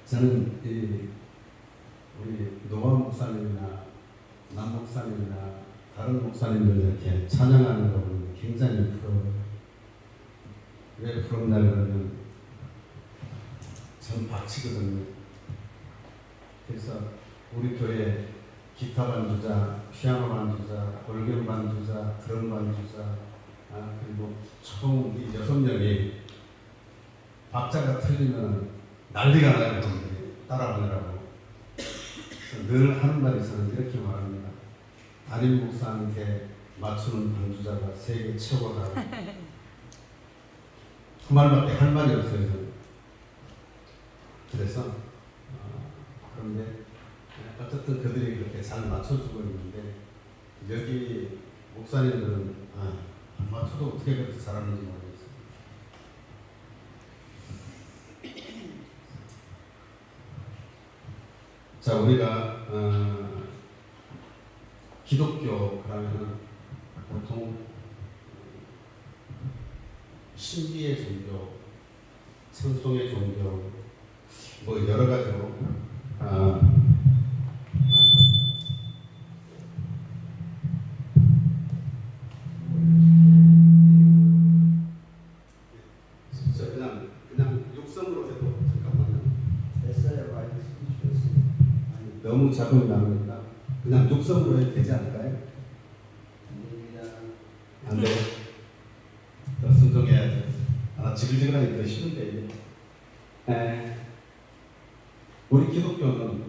저는 우리 노아 목사님이나 남 목사님이나 다른 목사님들 이렇게 찬양하는 거 보면 굉장히 부러워요. 왜 부럽냐 그러면 전 박치거든요. 그래서 우리 교회 기타 반주자, 피아노 반주자, organ 반주자, 드럼 반주자, 그리고 총 이 6명이 박자가 틀리면 난리가 나요. 따라하느라고. 늘 하는 말이 저는 이렇게 말합니다. 담임 목사한테 맞추는 반주자가 세계 최고다. 그 말밖에 할 말이 없어요. 저는. 그래서 그런데 어쨌든 그들이 그렇게 잘 맞춰주고 있는데 여기 목사님들은 안 맞춰도 어떻게 그렇게 잘하는지 모르겠어요. 자, 우리가 기독교 그러면 보통 신비의 종교, 찬송의 종교, 뭐 여러 가지로 진짜 그냥 육성으로 해도 잠깐만요. 됐어요, 많이 주셨어요. 아니 너무 작은 나무니까 그냥 육성으로 해도 되지 않을까요? 안 돼요. 더 순종해야죠. 지글지글하니 더 싫은데. 우리 기독교는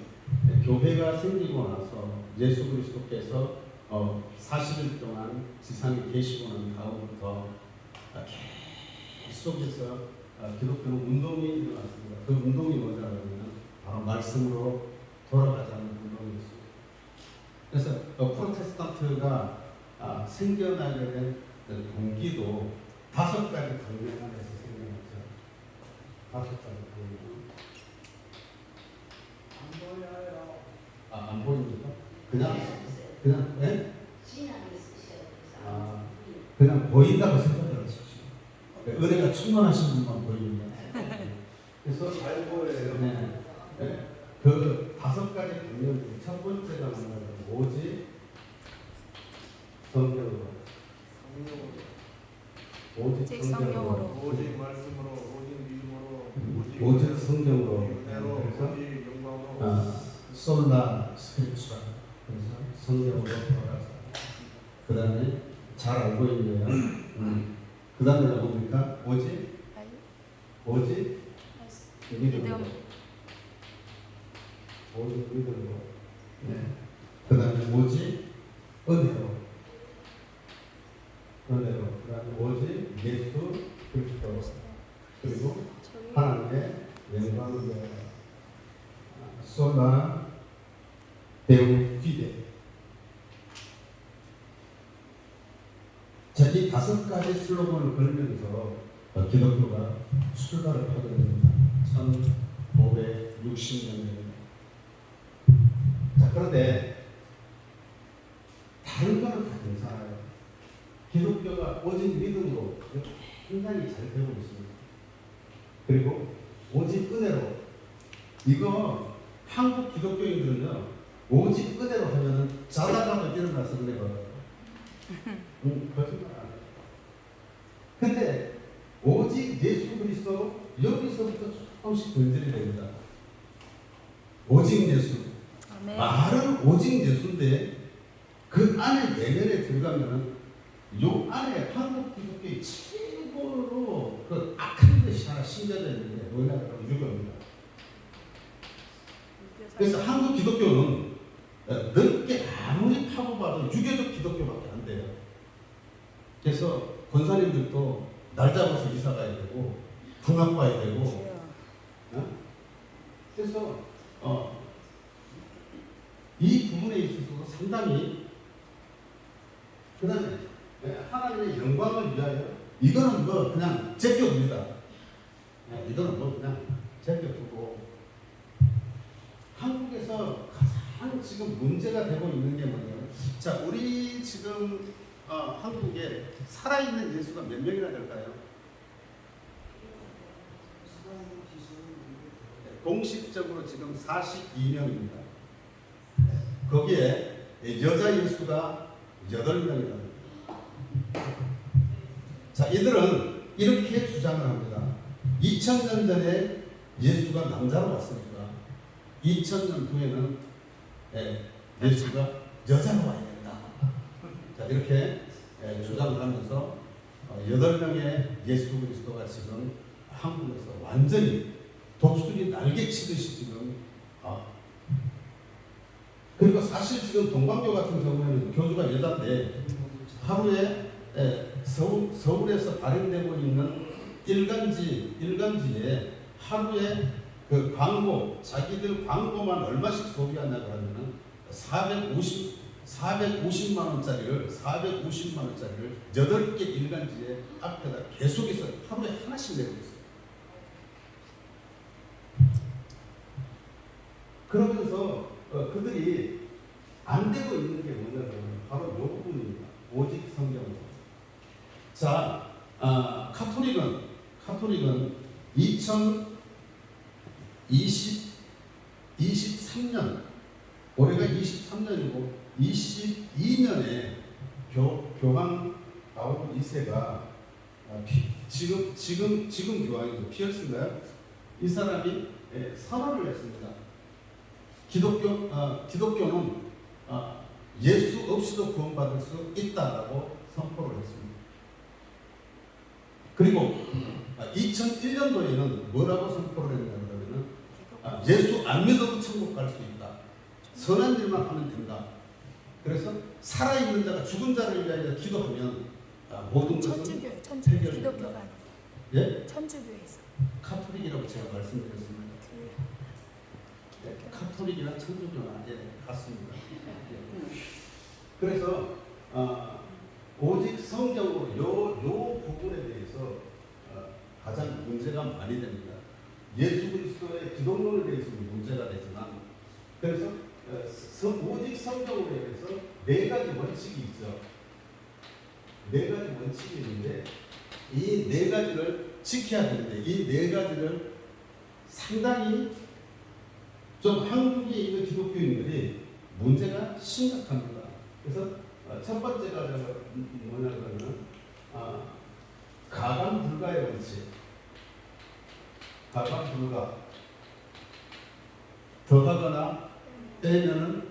교회가 생기고 나서 예수 그리스도께서 40일 동안 지상에 계시고 난 다음부터 계속해서 기독교는 운동이 일어났습니다. 그 운동이 뭐냐면 바로 말씀으로 돌아가자는 운동이었습니다. 그래서 프로테스탄트가 생겨나게 된 동기도 5가지 강령 안에서 생겨났죠. 5가지 강령. 안 보여요. 안 보입니까? 그냥 네? 그냥 보인다고 생각을 하십시오. 은혜가 충만하신 분만 보입니다. 그래서 잘 보여요. 네. 그 5가지 강령 중 첫 번째가 뭐지? 성경으로. 오직 성경으로. 오직 말씀으로, 오직 믿음으로, 오직 성경으로. 오직 영광으로. 솔라 스크립처라. 그래서 성경으로 돌아가자. 그 다음에 잘 알고 있네요. 그 다음에 뭡니까? 오직 믿음으로. 오직 믿음으로. 네. 그 다음에 오직 은혜로. 그 다음에 오직 예수 그리스도. 그리고 하나님의 영광을 위하여. 솔라 데우 피데. 자, 이 5가지 슬로건을 걸면서 기독교가 출발을 하게 됩니다. 1560년에. 자, 그런데 다른 거는 다 괜찮아요. 기독교가 오직 믿음으로 굉장히 잘 되고 있습니다. 그리고 오직 은혜로. 이거 한국 기독교인들은요, 오직 은혜로 하면은 자다가도 일어나서 은혜가 거짓말 안 해요. 근데 오직 예수 그리스도 여기서부터 조금씩 건드려야 됩니다. 오직 예수. 말은 오직 예수인데 그 안에 내면에 들어가면은 요 안에 한국 기독교의 최고로 그 악한 것이 하나 심겨져 있는데 뭐냐면 유교입니다. 그래서 한국 기독교는 넓게 아무리 파고봐도 유교적 기독교밖에 안 돼요. 그래서 권사님들도 날 잡아서 이사 가야 되고 군학 가야 되고. 그래서 이 부분에 있어서 상당히 그 다음에 하나님의 영광을 위하여 이거는 뭐 그냥 제껴둡니다. 이거는 뭐 그냥 제껴두고 한국에서 가장 지금 문제가 되고 있는 게 뭐냐면 자, 우리 지금 한국에 살아있는 예수가 몇 명이나 될까요? 공식적으로 지금 42명입니다. 거기에 여자 예수가 8명이랍니다. 자, 이들은 이렇게 주장을 합니다. 2000년 전에 예수가 남자로 왔으니까 2000년 후에는 예수가 여자로 와야 된다. 자, 이렇게 주장을 하면서 8명의 예수 그리스도가 지금 한국에서 완전히 독수리 날개치듯이 지금 그리고 사실 지금 동방교 같은 경우에는 교주가 여자인데 하루에 서울에서 발행되고 있는 일간지에 하루에 그 광고, 자기들 광고만 얼마씩 소비하냐 그러면은 450만 원짜리를 8개 일간지에 앞에다 계속해서 하루에 하나씩 내고 있어요. 그러면서 그들이 안 되고 있는 게 뭐냐면 바로 이 부분입니다. 오직 성경으로. 자, 카톨릭은 2023년 올해가 23년이고 22년에 교황 바울 2세가 지금 교황이죠. 피어스인가요? 이 사람이 선언을 했습니다. 기독교는 예수 없이도 구원받을 수 있다라고 선포를 했습니다. 그리고 2001년도에는 뭐라고 선포를 했냐면 예수 안 믿어도 천국 갈 수 있다. 선한 일만 하면 된다. 그래서 살아있는 자가 죽은 자를 위하여 기도하면 모든 것은 해결됩니다. 예? 천주교에서 카톨릭이라고 제가 말씀드렸습니다. 카톨릭이나 천주교나 같습니다. 그래서 오직 성경으로 요 부분에 대해서 가장 문제가 많이 됩니다. 예수 그리스도의 기독론에 대해서는 문제가 되지만 그래서 오직 성경으로 해서 4가지 원칙이 있죠. 4가지 원칙이 있는데 이 4가지를 지켜야 되는데 이 4가지를 상당히 좀 한국에 있는 기독교인들이 문제가 심각합니다. 그래서 첫 번째가 뭐냐 그러면 가감 불가의 원칙. 가감 불가. 더하거나 빼면은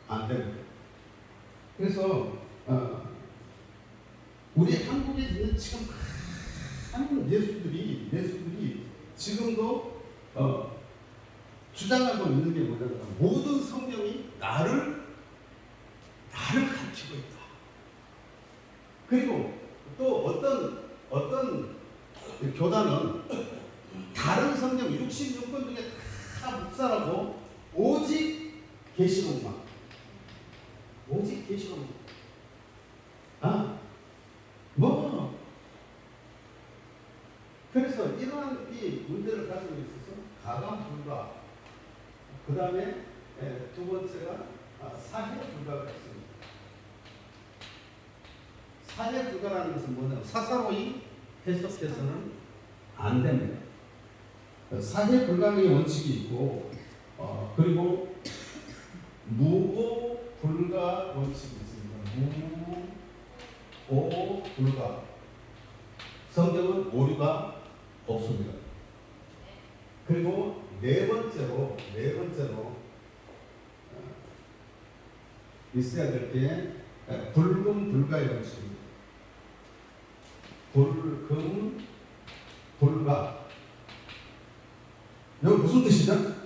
안 됩니다. 그래서 우리 한국에 있는 지금 많은 예수들이 지금도 주장하고 있는 게 뭐냐면 모든 성경이 나를 가르치고 있다. 그리고 또 어떤 교단은 다른 성경 66권 중에 다 묵살하고 오직 계시록만. 그래서 이러한 이 문제를 가지고 있어서 가감 불가. 그 다음에 두 번째가 사해 불가가 있습니다. 사해 불가라는 것은 뭐냐면 사사로이 해석해서는 안 됩니다. 사해 불가의 원칙이 있고 그리고 무오 불가 원칙이 있습니다. 무오 불가. 성경은 오류가 없습니다. 그리고 네 번째로 있어야 될 게 불금 불가의 원칙입니다. 불금 불가. 이거 무슨 뜻이죠?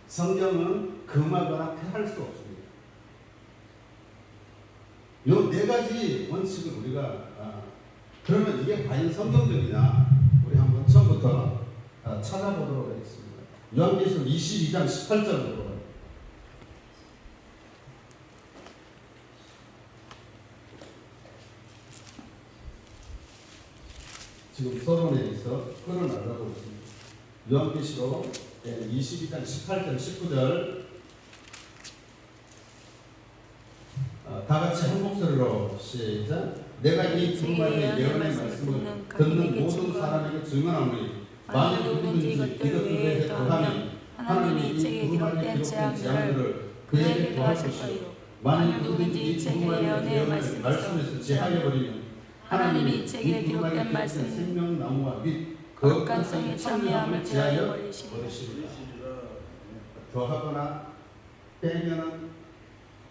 성경은 금하거나 폐할 수 없습니다. 이 4가지 원칙을 우리가 그러면 이게 과연 성경적이냐? 우리 한번 처음부터 찾아보도록 하겠습니다. 요한계시록 22장 18절로 지금 서론에서 끌어나가고 있습니다. 요한계시록 22장 18절 19절 다 같이 한 목소리로 시작. 내가 이 두루마리의 예언의 말씀을 듣는 모든 사람에게 증언하노니 만일 누구든지 이것들을 위해 더하면 하나님이 이 두루마리에 기록된 재앙들을 그에게 더할 것이요 만일 누구든지 이 두루마리의 말씀에서 제하여 버리면 하나님이 이 책에 기록된 말씀 생명나무와 및 거룩한 참여함을 제하여 버리시리라. 더하거나 빼면은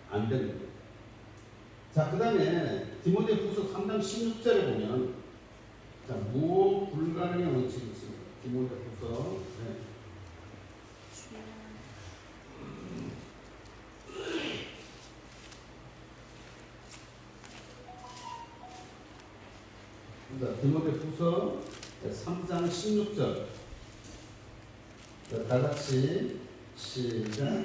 안 됩니다. 자, 그 다음에 디모데후서 3장 16절에 보면 자, 무엇 불가능의 원칙이 있습니다. 디모데후서 자, 디모데후서 3장 16절 다 같이 시작.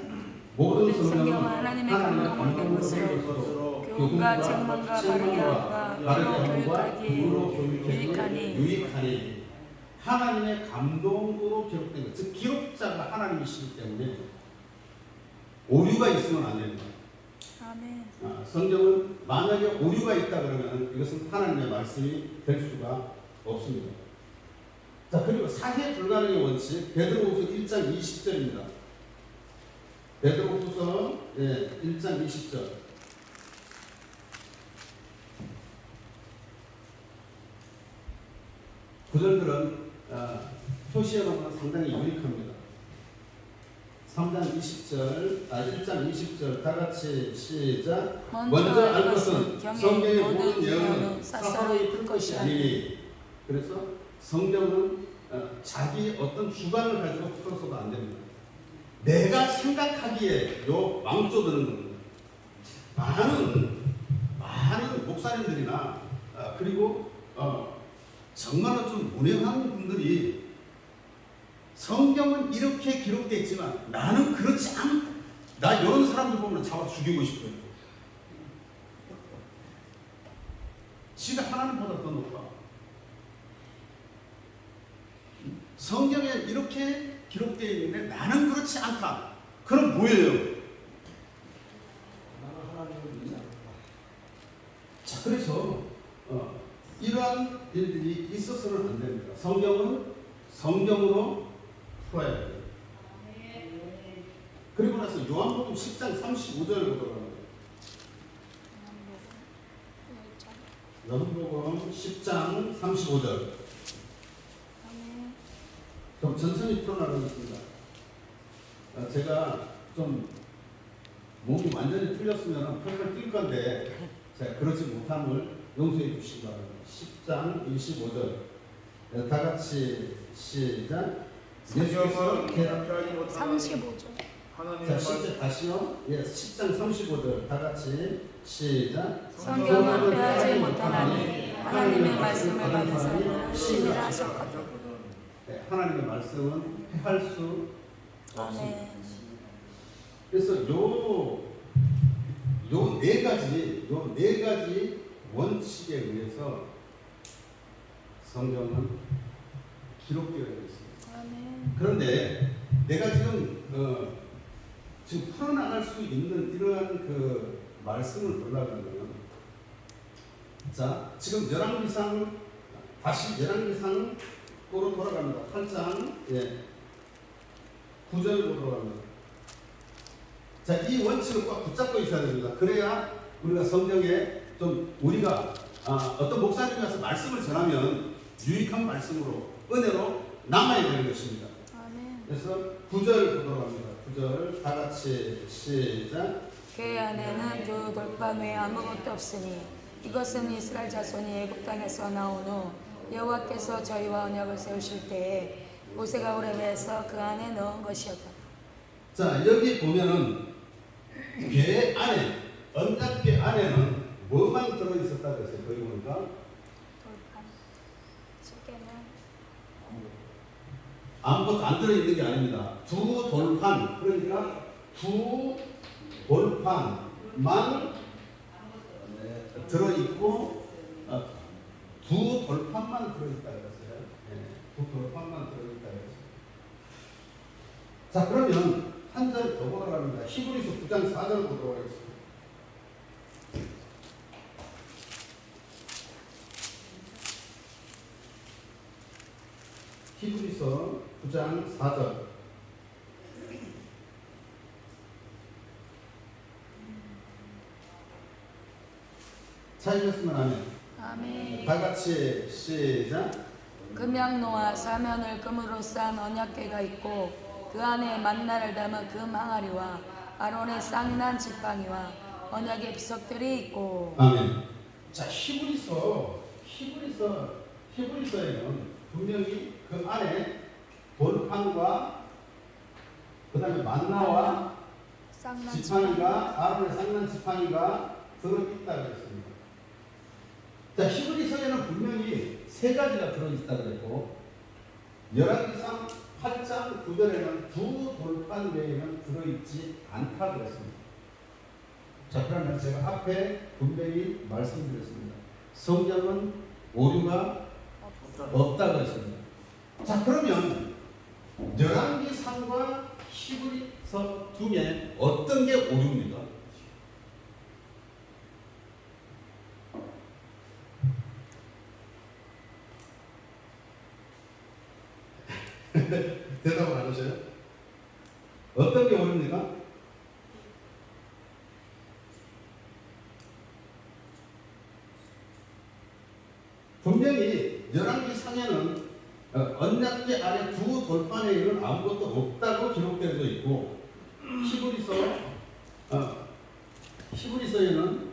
모든 성경은 하나님의 감동을 된 것으로 교훈과 책망과 바르게 함과 교로 교육하니 유익하니 하나님의 감동으로 기록된 것, 즉 기록자가 하나님이시기 때문에 오류가 있으면 안 됩니다. 아멘. 성경은 만약에 오류가 있다 그러면 이것은 하나님의 말씀이 될 수가 없습니다. 자, 그리고 사해 불가능의 원칙 베드로후서 1장 20절입니다. 베드로후서 1장 20절. 구절들은 표시해 놓으면 상당히 유익합니다. 3장 20절, 1장 20절 다 같이 시작. 먼저 알 것은 성경의 모든 예언은 사사로이 풀 것이 아니니. 그래서 성경은 자기 어떤 주관을 가지고 풀어서도 안 됩니다. 내가 생각하기에 요 망조드는 겁니다. 많은 목사님들이나 그리고 정말로 좀 무능한 분들이 성경은 이렇게 기록되어 있지만 나는 그렇지 않다. 나 이런 사람들 보면 잡아 죽이고 싶어요. 지가 하나님보다 더 높아. 성경에 이렇게 기록되어 있는데 나는 그렇지 않다. 그럼 뭐예요? 나는 하나님을 믿지 않는다. 자, 그래서 이러한 일들이 있어서는 안 됩니다. 성경은 성경으로 풀어야 돼요. 그리고 나서 요한복음 10장 35절 보도록 합니다. 요한복음 10장 35절. 그럼 천천히 풀어나가겠습니다. 제가 좀 몸이 완전히 풀렸으면 펄펄 뛸 건데 제가 그러지 못함을 용서해 주시기 바랍니다. 10장 25절 다 같이 시작. 예수께서 대답하지 못하는 35절. 하나님의 자, 말씀 10절 다시요. 10장 35절 다 같이 시작. 성경을 빼앗지 못하나니 하나님의 말씀을 받은 사람은 심이라 하셨거든. 하나님의 말씀은 폐할 수 없습니다. 아멘. 그래서 요 네 가지 원칙에 의해서 성경은 기록되어 있습니다. 아멘. 그런데 내가 지금 풀어나갈 수 있는 이러한 그 말씀을 보려면 자, 지금 열왕기상 다시 열왕기상으로 돌아갑니다. 8장 9절 보도록 합니다. 자, 이 원칙을 꼭 붙잡고 있어야 됩니다. 그래야 우리가 성경에 좀 우리가 어떤 목사님이 와서 말씀을 전하면 유익한 말씀으로 은혜로 남아야 되는 것입니다. 아멘. 그래서 9절 보도록 합니다. 9절 다 같이 시작. 그 안에는 두 돌판 외에 아무것도 없으니 이것은 이스라엘 자손이 애굽 땅에서 나온 후 여호와께서 저희와 언약을 세우실 때에 모세가 호렙에서 그 안에 넣은 것이었다. 자, 여기 보면은 궤 안에 언약궤 안에는 뭐만 들어있었다 그랬어요? 거기 보니까 돌판. 쉽게는 아무것도 안 들어있는 게 아닙니다. 두 돌판, 그러니까 두 돌판만 들어있고 두 돌판만 들어있다 그랬어요. 두 돌판만 들어있다 그랬어요. 자, 그러면 한 절 더 보도록 합니다. 히브리서 9장 4절 보도록 하겠습니다. 히브리서 9장 4절. 찾으셨으면 아멘. 아멘. 다 같이 시작. 금양노와 사면을 금으로 싼 언약궤가 있고 그 안에 만나를 담은 금 항아리와 아론의 쌍난 지팡이와 언약의 비석들이 있고. 아멘. 자, 히브리서에는 분명히 그 안에 돌판과 그 다음에 만나와 쌍난 지팡이가 아론의 쌍난 지팡이가 들어있다고 했습니다. 자, 히브리서에는 분명히 세 가지가 들어있다고 했고 열왕기상 8장 9절에는 두 돌판 외에는 들어있지 않다고 했습니다. 자, 그러면 제가 앞에 분명히 말씀드렸습니다. 성경은 오류가 없다고 했습니다. 자, 그러면 열왕기상과 히브리서 중에 어떤 게 오류입니까? 대답을 안 하셔요? 어떤 게 오릅니까? 분명히 열왕기상에는 언약궤 안에 두 돌판에는 아무것도 없다고 기록되어 있고 히브리서에는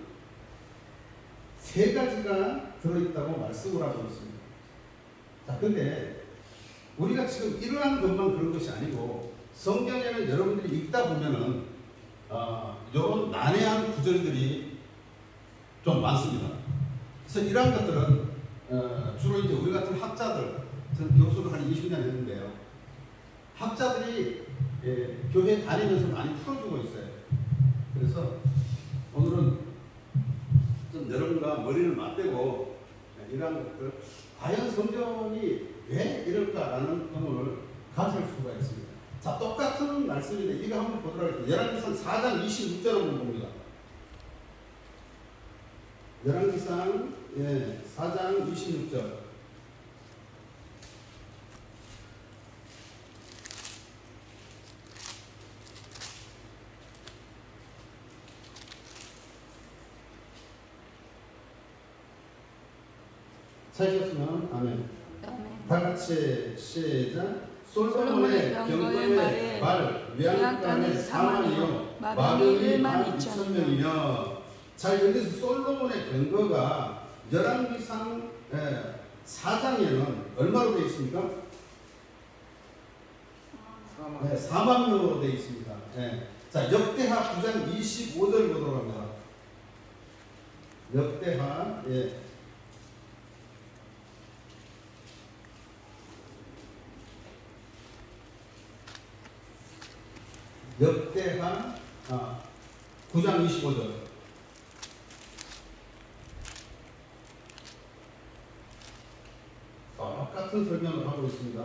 세 가지가 들어있다고 말씀을 하고 있습니다. 자, 근데 우리가 지금 이러한 것만 그런 것이 아니고 성경에는 여러분들이 읽다 보면은 이런 난해한 구절들이 좀 많습니다. 그래서 이러한 것들은 주로 이제 우리 같은 학자들, 저는 교수를 한 20년 했는데요. 학자들이 교회 다니면서 많이 풀어주고 있어요. 그래서 오늘은 좀 여러분과 머리를 맞대고 이러한 것들, 과연 성경이 왜 이럴까라는 의문을 가질 수가 있습니다. 자, 똑같은 말씀인데 이거 한번 보도록 하겠습니다. 열왕기상 4장 26절 한번 봅니다. 열왕기상 4장 26절. 찾으셨으면 아멘. 다 같이 시작. 솔로몬의 경거의 말 외양간의 4만이요 마병이 12,000명이며. 자, 여기서 솔로몬의 경거가 열왕기상 4장에는 얼마로 되어 있습니까? 4만 명으로 되어 있습니다. 자, 역대하 9장 25절 보도록 합니다. 역대하 역대하 9장 25절. 똑같은 설명을 하고 있습니다.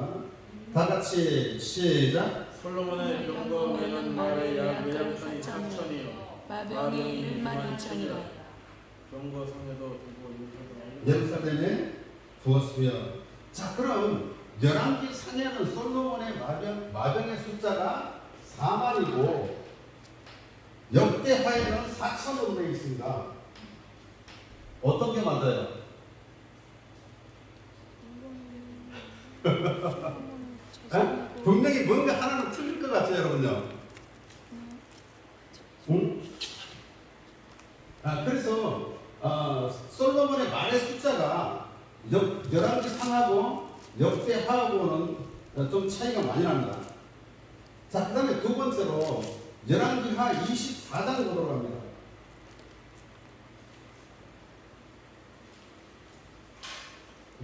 다 같이 시작. 솔로몬의 경거에는 말의 약 외양간이 4천이요 마병이 12,000이요 경거 성에도 두고 예루살렘에 두었으며. 자, 그럼 열왕기상에는 솔로몬의 마병의 숫자가 4만이고 역대하에는 4천으로 되어 있습니다. 어떤 게 맞아요? 분명히 뭔가 하나는 틀릴 것 같죠, 여러분요? 응? 그래서 솔로몬의 말의 숫자가 열왕기상하고 역대하하고는 좀 차이가 많이 납니다. 자, 그 다음에 두 번째로 열왕기하 24장 보도록 합니다.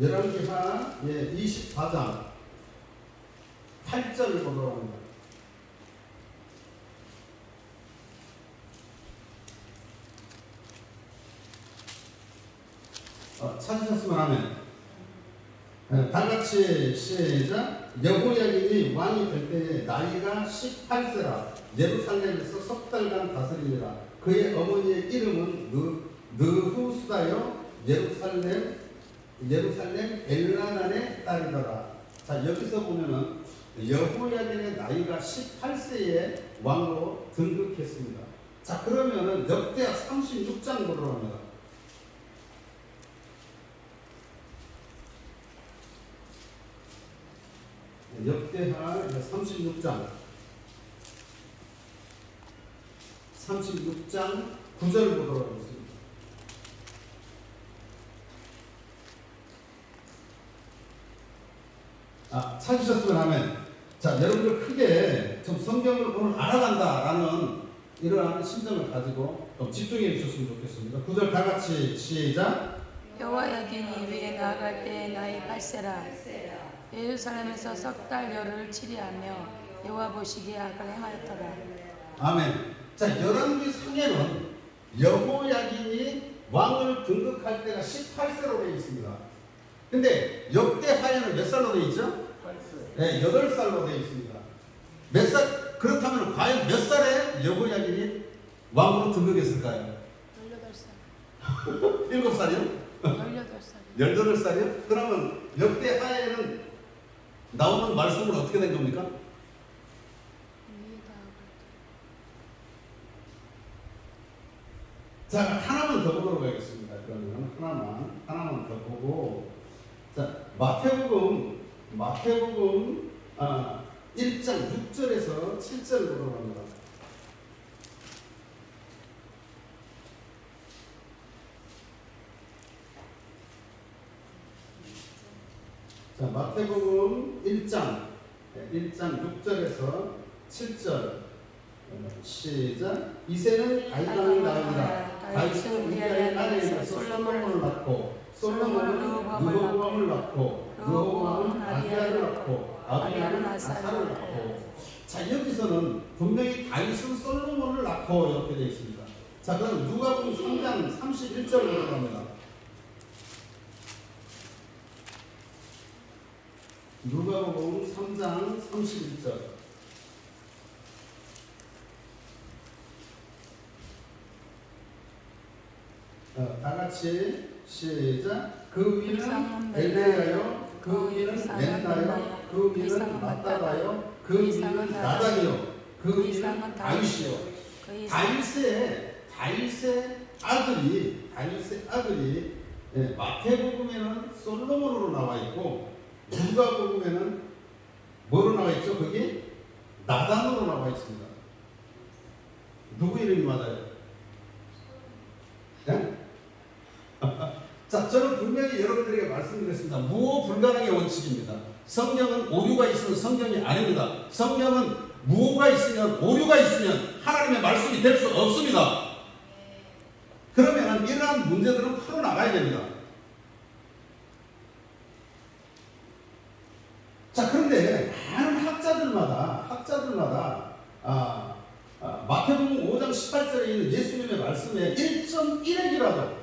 열왕기하 24장 8절을 보도록 합니다. 찾으셨으면 하면 다 같이 시작. 여호야김이 왕이 될 때에 나이가 18세라 예루살렘에서 석 달간 다스리니라. 그의 어머니의 이름은 느후수다요 예루살렘 엘라난의 딸이더라. 자, 여기서 보면은 여호야긴의 나이가 18세에 왕으로 등극했습니다. 자, 그러면은 역대하 36장 보도록 합니다. 역대하 36장 9절 보도록 하겠습니다. 찾으셨으면 하면, 자, 여러분들 크게 좀 성경을 오늘 알아간다라는 이러한 심정을 가지고 좀 집중해 주셨으면 좋겠습니다. 9절 다 같이 시작. 여호야긴이 위에 나아갈 때에 나이 8세라. 예루살렘에서 석 달 열흘을 치리하며 여호와 보시기에 악을 행하였더라. 아멘. 자, 열왕기 상에는 여호야긴이 왕을 등극할 때가 18세로 되어 있습니다. 근데 역대하에는 몇 살로 되어 있죠? 8세. 네, 8살로 되어 있습니다. 몇 살? 그렇다면 과연 몇 살에 여호야긴이 왕으로 등극했을까요? 18살. 7살이요? 18살. 18살이요? 그러면 역대하에는 나오는 말씀은 어떻게 된 겁니까? 자, 하나만 더 보도록 하겠습니다. 그러면 하나만 더 보고, 자, 마태복음 1장 6절에서 7절 보도록 합니다. 자, 마태복음 1장 6절에서 7절 시작. 이새는 다윗왕이 나옵니다. 다윗은 우리아의 아내에서 솔로몬을 낳고, 솔로몬은 르호보암을 낳고, 르호보암은 아비야를 낳고, 아비야는 아사를 낳고. 자, 여기서는 분명히 다윗은 솔로몬을 낳고 이렇게 되어 있습니다. 자, 그럼 누가복음 3장 31절로 갑니다. 누가복음 3장 31절. 다 같이 시작. 그 위는 엘레야요, 그 위는 멘나요, 그 위는 마따다요, 그 위는 나단이요, 그 위는 다윗이요. 다윗의 아들이 마태복음에는 솔로몬으로 나와 있고, 누가복음에는 뭐로 나와 있죠? 거기 나단으로 나와 있습니다. 누구 이름이 맞아요? 네? 자, 저는 분명히 여러분들에게 말씀드렸습니다. 무오 불가능의 원칙입니다. 성경은 오류가 있으면 성경이 아닙니다. 성경은 무오가 있으면, 오류가 있으면 하나님의 말씀이 될 수 없습니다. 그러면 이러한 문제들은 풀어나가야 됩니다. 자, 그런데 많은 학자들마다 마태복음 5장 18절에 있는 예수님의 말씀에 1.1핵이라도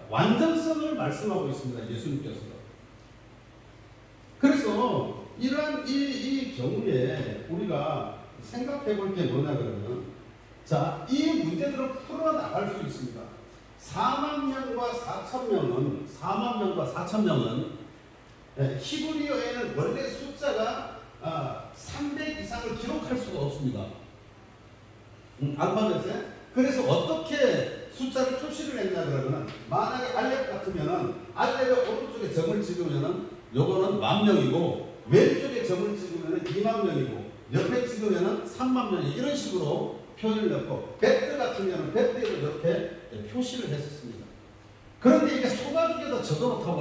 완전성을 말씀하고 있습니다. 예수님께서. 그래서 이러한 이 경우에 우리가 생각해 볼 게 뭐냐 그러면, 자, 이 문제들을 풀어나갈 수 있습니다. 4만 명과 4천 명은 히브리어에는 원래 숫자가 300 이상을 기록할 수가 없습니다. 알파벳에. 그래서 어떻게 숫자를 표시를 했냐 그러면, 만약에 알렙 같으면은 알렙의 오른쪽에 점을 찍으면은 요거는 10,000명이고, 왼쪽에 점을 찍으면은 20,000명이고, 옆에 찍으면은 30,000명이, 이런 식으로 표현을 넣고, 베트 같으면은 베트에도 이렇게 표시를 했었습니다. 그런데 이게 소가죽에다 적어놓다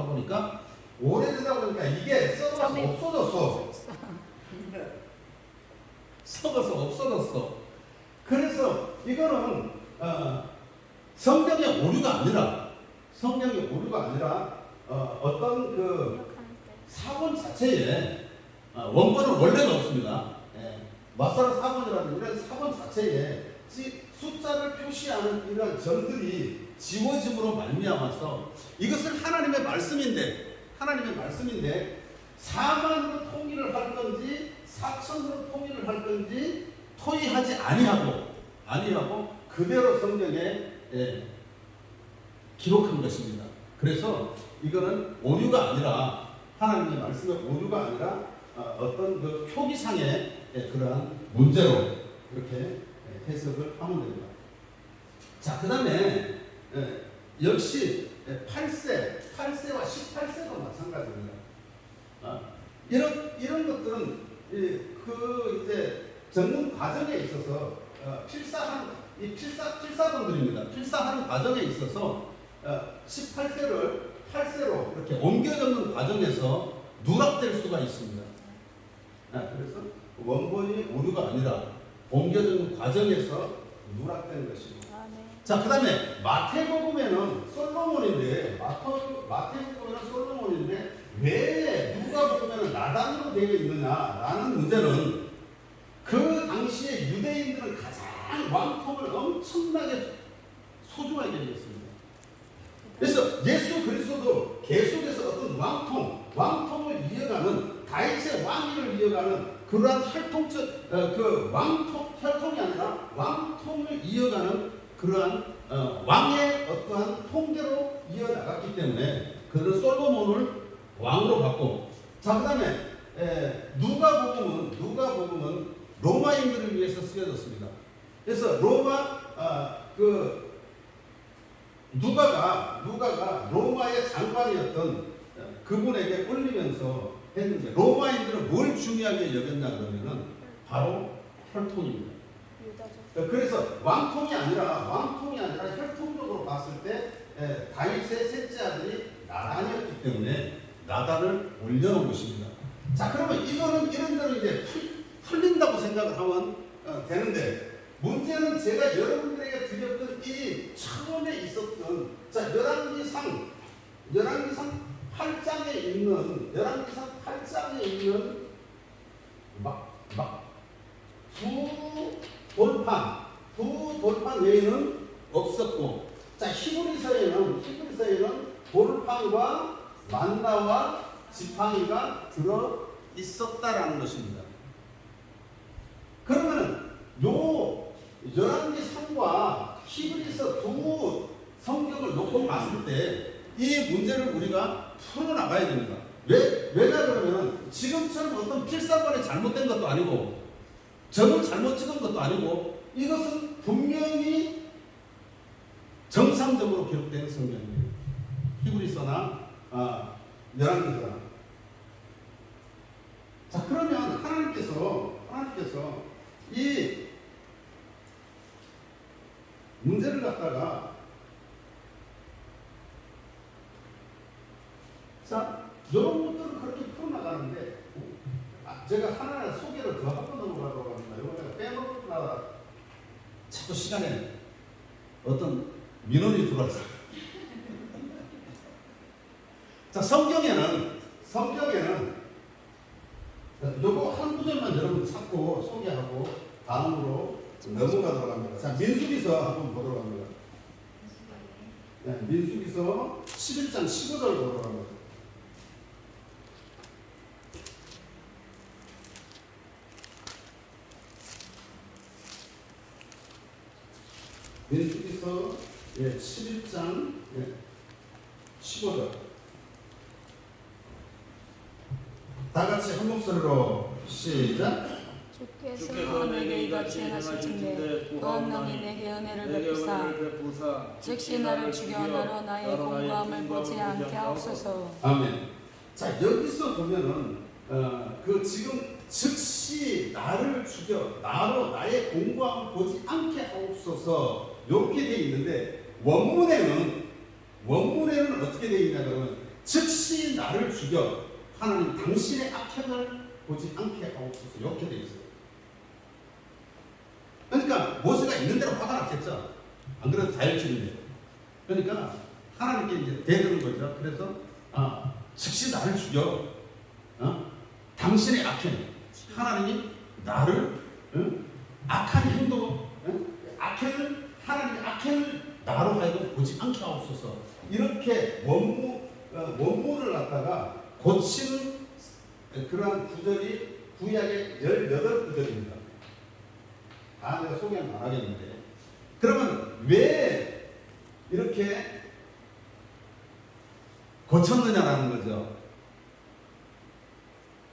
보니까 오래되다 보니까 이게 썩어서 없어졌어. 그래서 이거는 성경의 오류가 아니라 어떤 그 사본 자체에 원본은 원래가 없습니다. 마사르 사본이라는 이런 사본 자체에 숫자를 표시하는 이런 점들이 지워짐으로 말미암아서, 이것은 하나님의 말씀인데 4만으로 통일을 할 건지 4천으로 통일을 할 건지 토의하지 아니하고 그대로 성경에 기록한 것입니다. 그래서 이거는 오류가 아니라 하나님의 말씀의 오류가 아니라 어떤 그 표기상의 그러한 문제로 그렇게 해석을 하면 됩니다. 자, 그 다음에 역시 8세와 18세도 마찬가지입니다. 이런 것들은 이제 적는 과정에 있어서 필사본들입니다. 필사하는 과정에 있어서 18세를 8세로 이렇게 옮겨 적는 과정에서 누락될 수가 있습니다. 그래서 원본이 오류가 아니라 옮겨 적는 과정에서 누락된 것입니다. 자, 그 다음에 마태복음에는 솔로몬인데 마태복음에는 솔로몬인데 왜 누가복음에는 나단으로 되어 있느냐라는 문제는 그 당시에 유대인들은 가장 왕통을 엄청나게 소중하게 여겼습니다. 그래서 예수 그리스도도 계속해서 어떤 왕통을 이어가는 다윗의 왕위를 이어가는 그러한 혈통이 아니라 왕통을 이어가는 그러한 왕의 어떠한 통제로 이어나갔기 때문에 그는 솔로몬을 왕으로 받고, 자, 그 다음에 누가복음은 로마인들을 위해서 쓰여졌습니다. 그래서 누가가 로마의 장관이었던 그분에게 올리면서 했는데, 로마인들은 뭘 중요하게 여겼냐 그러면은 바로 혈통입니다. 그래서 왕통이 아니라 혈통적으로 봤을 때 다윗의 셋째 아들이 나단이었기 때문에 나단을 올려놓은 것입니다. 자, 그러면 이거는 이런대로 이제 풀린다고 생각을 하면 되는데, 문제는 제가 여러분들에게 드렸던 이 처음에 있었던, 자, 열왕기상 8장에 있는 두 돌판 외에는 없었고, 자, 히브리서에는 돌판과 만나와 지팡이가 들어 있었다라는 것입니다. 그러면 요 열왕기상과 히브리서 두 성경을 놓고 봤을 때 이 문제를 우리가 풀어나가야 됩니다. 왜냐 그러면 지금처럼 어떤 필사본이 잘못된 것도 아니고 점을 잘못 찍은 것도 아니고 이것은 분명히 정상적으로 기록된 성경이에요. 히브리서나 열왕기서나. 자, 그러면 하나님께서 이 문제를 갖다가, 자, 이런 것들을 그렇게 풀어나가는데, 제가 하나 소개를 더 하고 넘어가도록 합니다. 이거 내가 빼먹으나 자꾸 시간에 어떤 민원이 들어왔어요. 자, 성경에는 요거 한 구절만 여러분 찾고 소개하고 다음으로 넘어가도록 합니다. 자, 민수기서 한번 보도록 합니다. 네, 민수기서 11장 15절 보도록 합니다. 민수기서 11장 15절. 다 같이 한 목소리로 시작. 주께서 내게 이같이 행하실진대 또 없나니 내게 은혜를 베푸사 즉시 나를 죽여 나로 나의 공고함을 보지 않게 하옵소서. 아멘. 자, 여기서 보면은 지금 즉시 나를 죽여 나로 나의 공고함을 보지 않게 하옵소서 이렇게 되어 있는데, 원문에는 어떻게 되어 있냐 그러면 즉시 나를 죽여 하나님 당신의 악행을 보지 않게 하옵소서 이렇게 되어 있어요. 그러니까 모세가 있는 대로 화가 났겠죠. 안 그래도 자율주의인데. 그러니까 하나님께 이제 대드는 거죠. 그래서 즉시 나를 죽여. 당신의 악행. 하나님이 나를 악한 행동, 하나님의 악행을 나로 하여금 보지 않게 하옵소서. 이렇게 원문을 갖다가 고치는 그러한 구절이 구약의 18구절입니다. 다 내가 소개는 안 하겠는데, 그러면 왜 이렇게 고쳤느냐라는 거죠.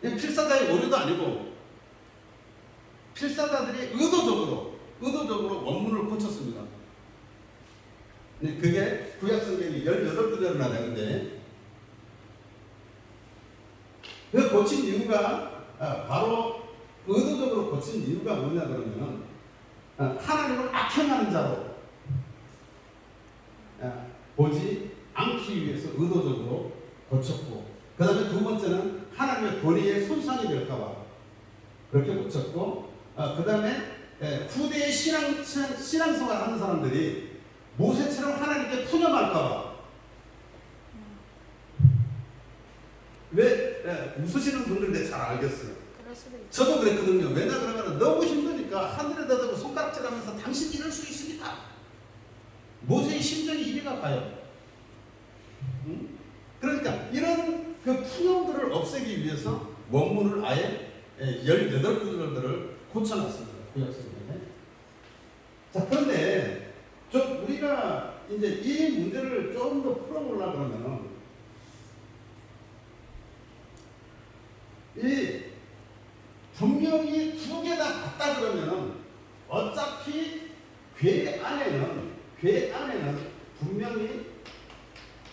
필사자의 오류도 아니고 필사자들이 의도적으로 원문을 고쳤습니다. 그게 구약 성경이 18구절이나 되는데 그 고친 이유가 바로 의도적으로 고친 이유가 뭐냐 그러면 하나님을 악행하는 자로 보지 않기 위해서 의도적으로 고쳤고, 그 다음에 두 번째는 하나님의 권위에 손상이 될까봐 그렇게 고쳤고, 그 다음에 후대의 신앙생활 하는 사람들이 모세처럼 하나님께 푸념할까봐. 왜 웃으시는 분들인데 잘 알겠어요. 저도 그랬거든요. 왜냐 그러면 너무 힘드니까 하늘에다 대고 손가락질하면서 당신 이럴 수 있습니까? 모세의 심정이 이해가 가요. 그러니까 이런 그 푸념들을 없애기 위해서 원문을 아예 18구절들을 고쳐놨습니다. 구약성경에. 자, 그런데 좀 우리가 이제 이 문제를 좀 더 풀어보려고 그러면은 이 분명히 두 개 다 같다 그러면은 어차피 괴 안에는 분명히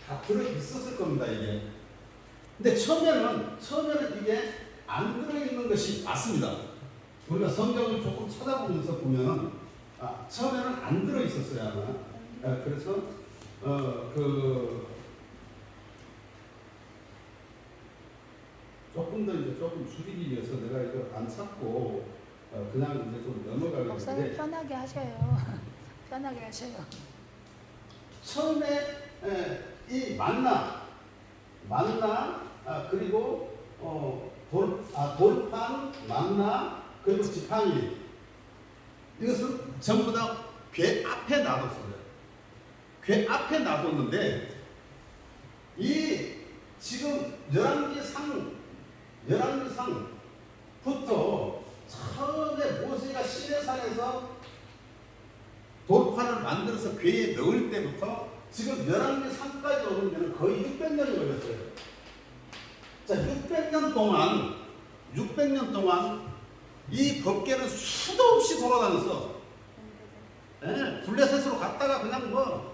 다 들어 있었을 겁니다, 이게. 근데 처음에는 이게 안 들어 있는 것이 맞습니다. 우리가 성경을 조금 찾아보면서 보면은 처음에는 안 들어 있었어요, 아마. 그래서 조금 더 이제 조금 줄이기 위해서 내가 이걸 안 찾고 그냥 이제 좀 넘어가겠는데. 목사님 편하게 하셔요. 편하게 하셔요. 처음에 이 만나 그리고 돌판 만나 그리고 지팡이, 이것은 전부 다 괴 앞에 놔뒀어요. 괴 앞에 놔뒀는데 이 지금 열왕기상부터 처음에 모세가 시내산에서 돌판을 만들어서 괴에 넣을 때부터 지금 열왕기상까지 오는 데는 거의 600년이 걸렸어요. 자, 600년 동안 이 법궤는 수도 없이 돌아다녔어. 블레셋으로 갔다가 그냥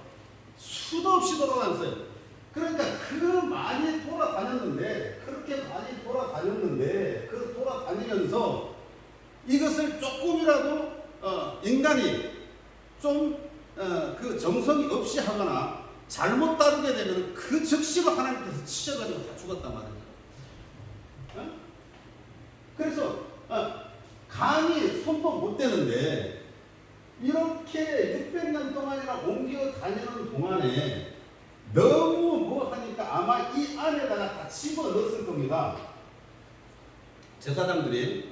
수도 없이 돌아다녔어요. 그러니까 그렇게 많이 돌아다녔는데 그 돌아다니면서 이것을 조금이라도 인간이 좀 그 정성이 없이 하거나 잘못 다루게 되면 그 즉시로 하나님께서 치셔가지고 다 죽었단 말이에요. 그래서 감히 손도 못 대는데 이렇게 600년 동안이나 옮겨 다니는 동안에 너무 하니까 아마 이 안에다가 다 집어넣었을 겁니다. 제사장들이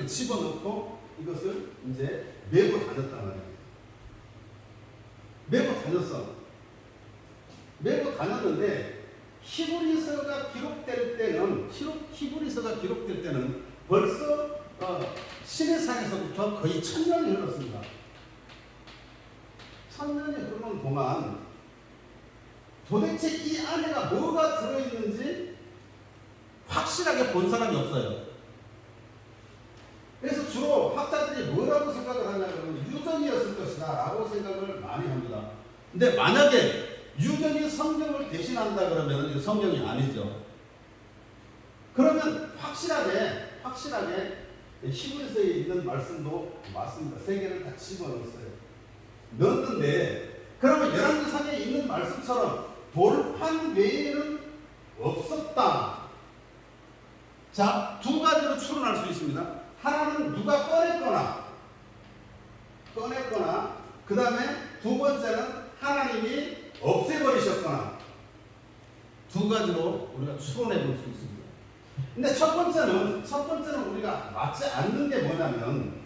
집어넣고 이것을 이제 메고 다녔단 말이에요. 메고 다녔는데 히브리서가 기록될 때는 벌써 시내산에서부터 거의 1000년이 흘렀습니다. 1000년이 흐르는 동안 도대체 이 안에가 뭐가 들어있는지 확실하게 본 사람이 없어요. 그래서 주로 학자들이 뭐라고 생각을 하냐면 유전이었을 것이다 라고 생각을 많이 합니다. 근데 만약에 유전이 성경을 대신한다 그러면 성경이 아니죠. 그러면 확실하게 히브리서에 있는 말씀도 맞습니다. 세 개를 다 집어넣었어요. 넣었는데 그러면 열왕기상에 있는 말씀처럼 돌판 외에는 없었다. 자, 두 가지로 추론할 수 있습니다. 하나는 누가 꺼냈거나 그 다음에 두 번째는 하나님이 없애버리셨거나, 두 가지로 우리가 추론해 볼 수 있습니다. 근데 첫 번째는 우리가 맞지 않는 게 뭐냐면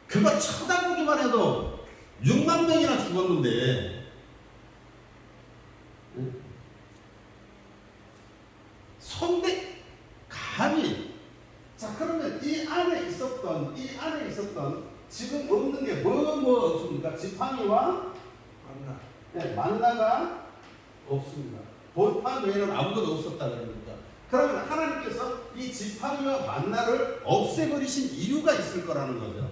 그거 쳐다보기만 해도 6만 명이나 죽었는데 손대 감히. 자, 그러면 이 안에 있었던 지금 없는 게 뭐 없습니까? 지팡이와 만나가 없습니다. 돌판 외에는 아무것도 없었다 그러니까. 그러면 하나님께서 이 지팡이와 만나를 없애버리신 이유가 있을 거라는 거죠.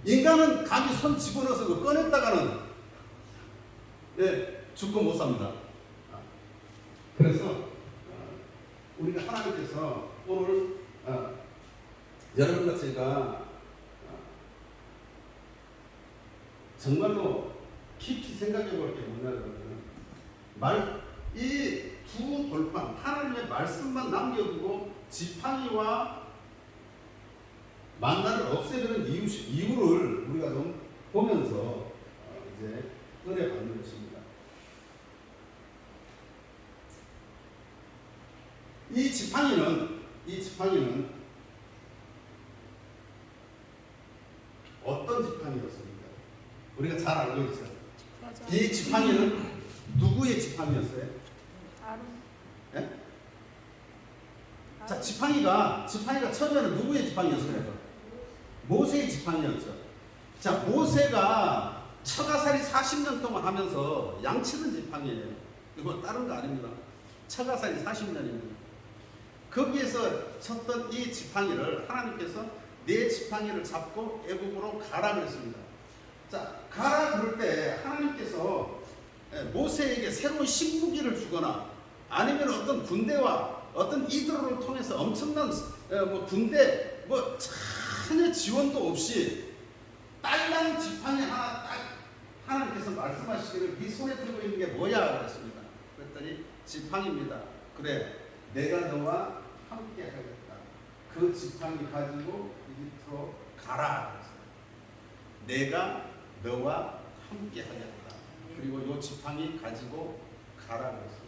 인간은 감히 손 집어넣어서 그 꺼냈다가는 죽고 못 삽니다. 그래서 우리가 하나님께서 오늘 여러분과 제가 정말로 깊이 생각해 볼 게 뭐냐면 이 두 돌판 하나님의 말씀만 남겨두고 지팡이와 만나를 없애려는 이유를 우리가 좀 보면서 이제 은혜 받는 것입니다. 이 지팡이는 어떤 지팡이였습니까? 우리가 잘 알고 있어요. 이 지팡이는 누구의 지팡이였어요? 네? 자, 지팡이가 처음에는 누구의 지팡이였어요? 모세의 지팡이였죠. 자, 모세가 처가살이 40년 동안 하면서 양치는 지팡이예요. 이거 다른 거 아닙니다. 처가살이 40년입니다. 거기에서 쳤던 이 지팡이를 하나님께서 내 지팡이를 잡고 애굽으로 가라 그랬습니다. 자, 가라 그럴 때 하나님께서 모세에게 새로운 식무기를 주거나 아니면 어떤 군대와 어떤 이들을 통해서 엄청난 군대 전혀 지원도 없이 딸랑 지팡이 하나 딱 하나님께서 말씀하시기를 네 손에 들고 있는 게 뭐야 그랬습니다. 그랬더니 지팡이입니다. 그래, 내가 너와 함께 하겠다. 그 지팡이 가지고 이집트로 가라 그랬어요. 내가 너와 함께 하겠다. 그리고 요 지팡이 가지고 가라 그랬어요.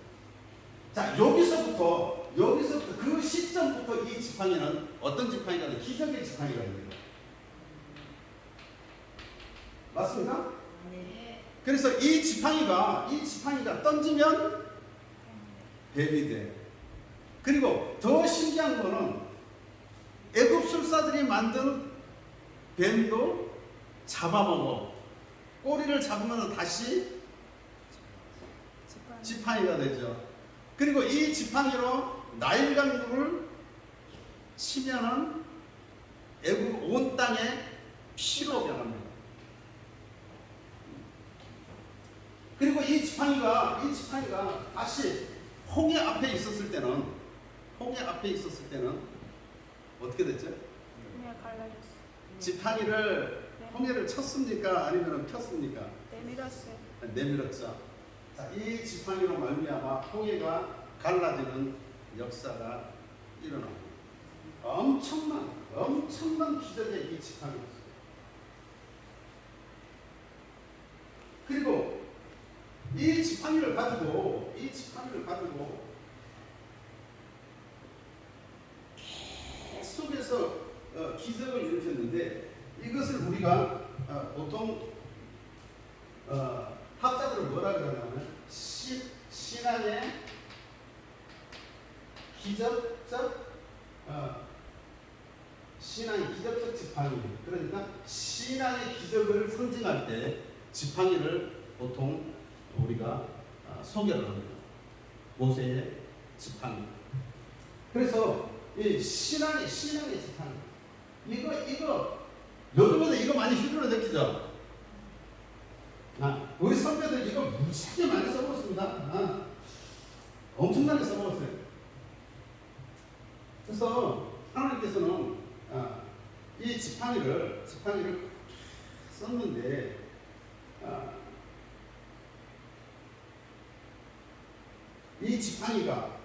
자, 여기서부터 그 시점부터 이 지팡이는 어떤 지팡이가 아니라 기적의 지팡이가 됩니다. 맞습니까? 네. 그래서 이 지팡이가 던지면 뱀이 돼. 그리고 더 신기한 거는 애굽 술사들이 만든 뱀도 잡아먹어. 꼬리를 잡으면 다시 지팡이가 되죠. 그리고 이 지팡이로 나일강물을 치면은 애굽 온 땅에 피로 변합니다. 그리고 이 지팡이가 다시 홍해 앞에 있었을 때는 어떻게 됐죠? 그냥 갈라졌어. 지팡이를 홍해를 쳤습니까? 아니면 폈습니까? 내밀었어요. 내밀었죠. 자, 이 지팡이로 말미암아 홍해가 갈라지는 역사가 일어납니다. 엄청난 기적의 이 지팡이였어요. 그리고 이 지팡이를 가지고 계속해서 기적을 일으켰는데 이것을 우리가 보통 학자들은 뭐라 그러냐면 신앙의 기적적 지팡이. 그러니까 신앙의 기적을 상징할 때 지팡이를 보통 우리가 소개를 합니다. 모세의 지팡이. 그래서 이 신앙의 지팡이. 이거 요즘에도 이거 많이 필요로 느끼죠? 우리 선배들 이거 무지하게 많이 써먹었습니다. 엄청나게 써먹었어요. 그래서 하나님께서는 이 지팡이를 썼는데 이 지팡이가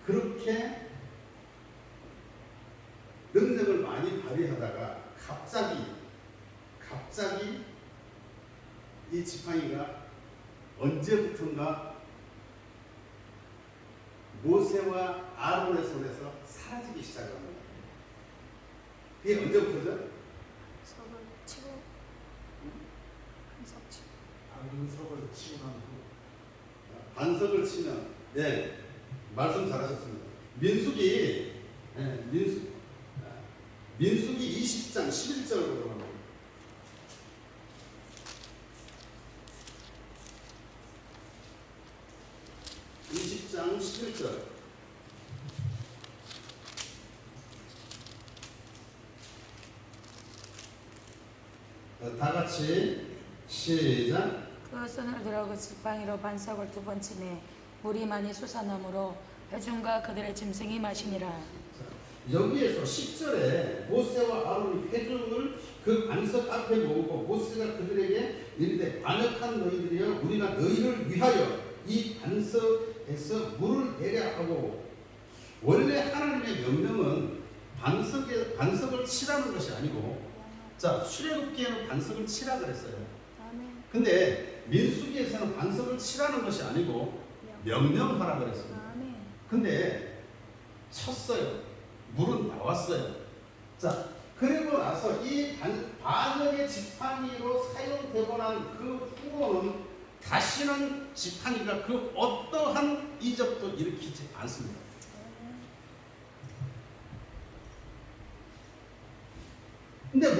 그렇게 능력을 많이 발휘하다가 갑자기 이 지팡이가 언제부턴가 모세와 아론의 손에서 사라지기 시작합니다. 그게 언제부터죠? 석을 치고 반석 치고 반석을 치고 난 후 반석을 치면 말씀 잘하셨습니다. 민수기 20장 11절로 들어갑니다. 10장 11절. 다 같이 시작. 그 손을 들어 그 지팡이로 반석을 두 번 치매 물이 많이 솟아나므로 회중과 그들의 짐승이 마시니라. 여기에서 10절에 모세와 아론이 회중을 그 반석 앞에 모으고 모세가 그들에게 이르되 반역한 너희들이여 우리가 너희를 위하여 이 반석에서 물을 내려 하고, 원래 하나님의 명령은 반석을 치라는 것이 아니고, 자 출애굽기에는 반석을 치라 그랬어요. 아멘. 근데 민수기에서는 반석을 치라는 것이 아니고 명령하라 그랬어요. 아멘. 근데 쳤어요. 물은 나왔어요. 자, 그리고 나서 이 반역의 지팡이로 사용되고 난 그 후로는 다시는 지팡이가 그 어떠한 이적도 일으키지 않습니다. 근데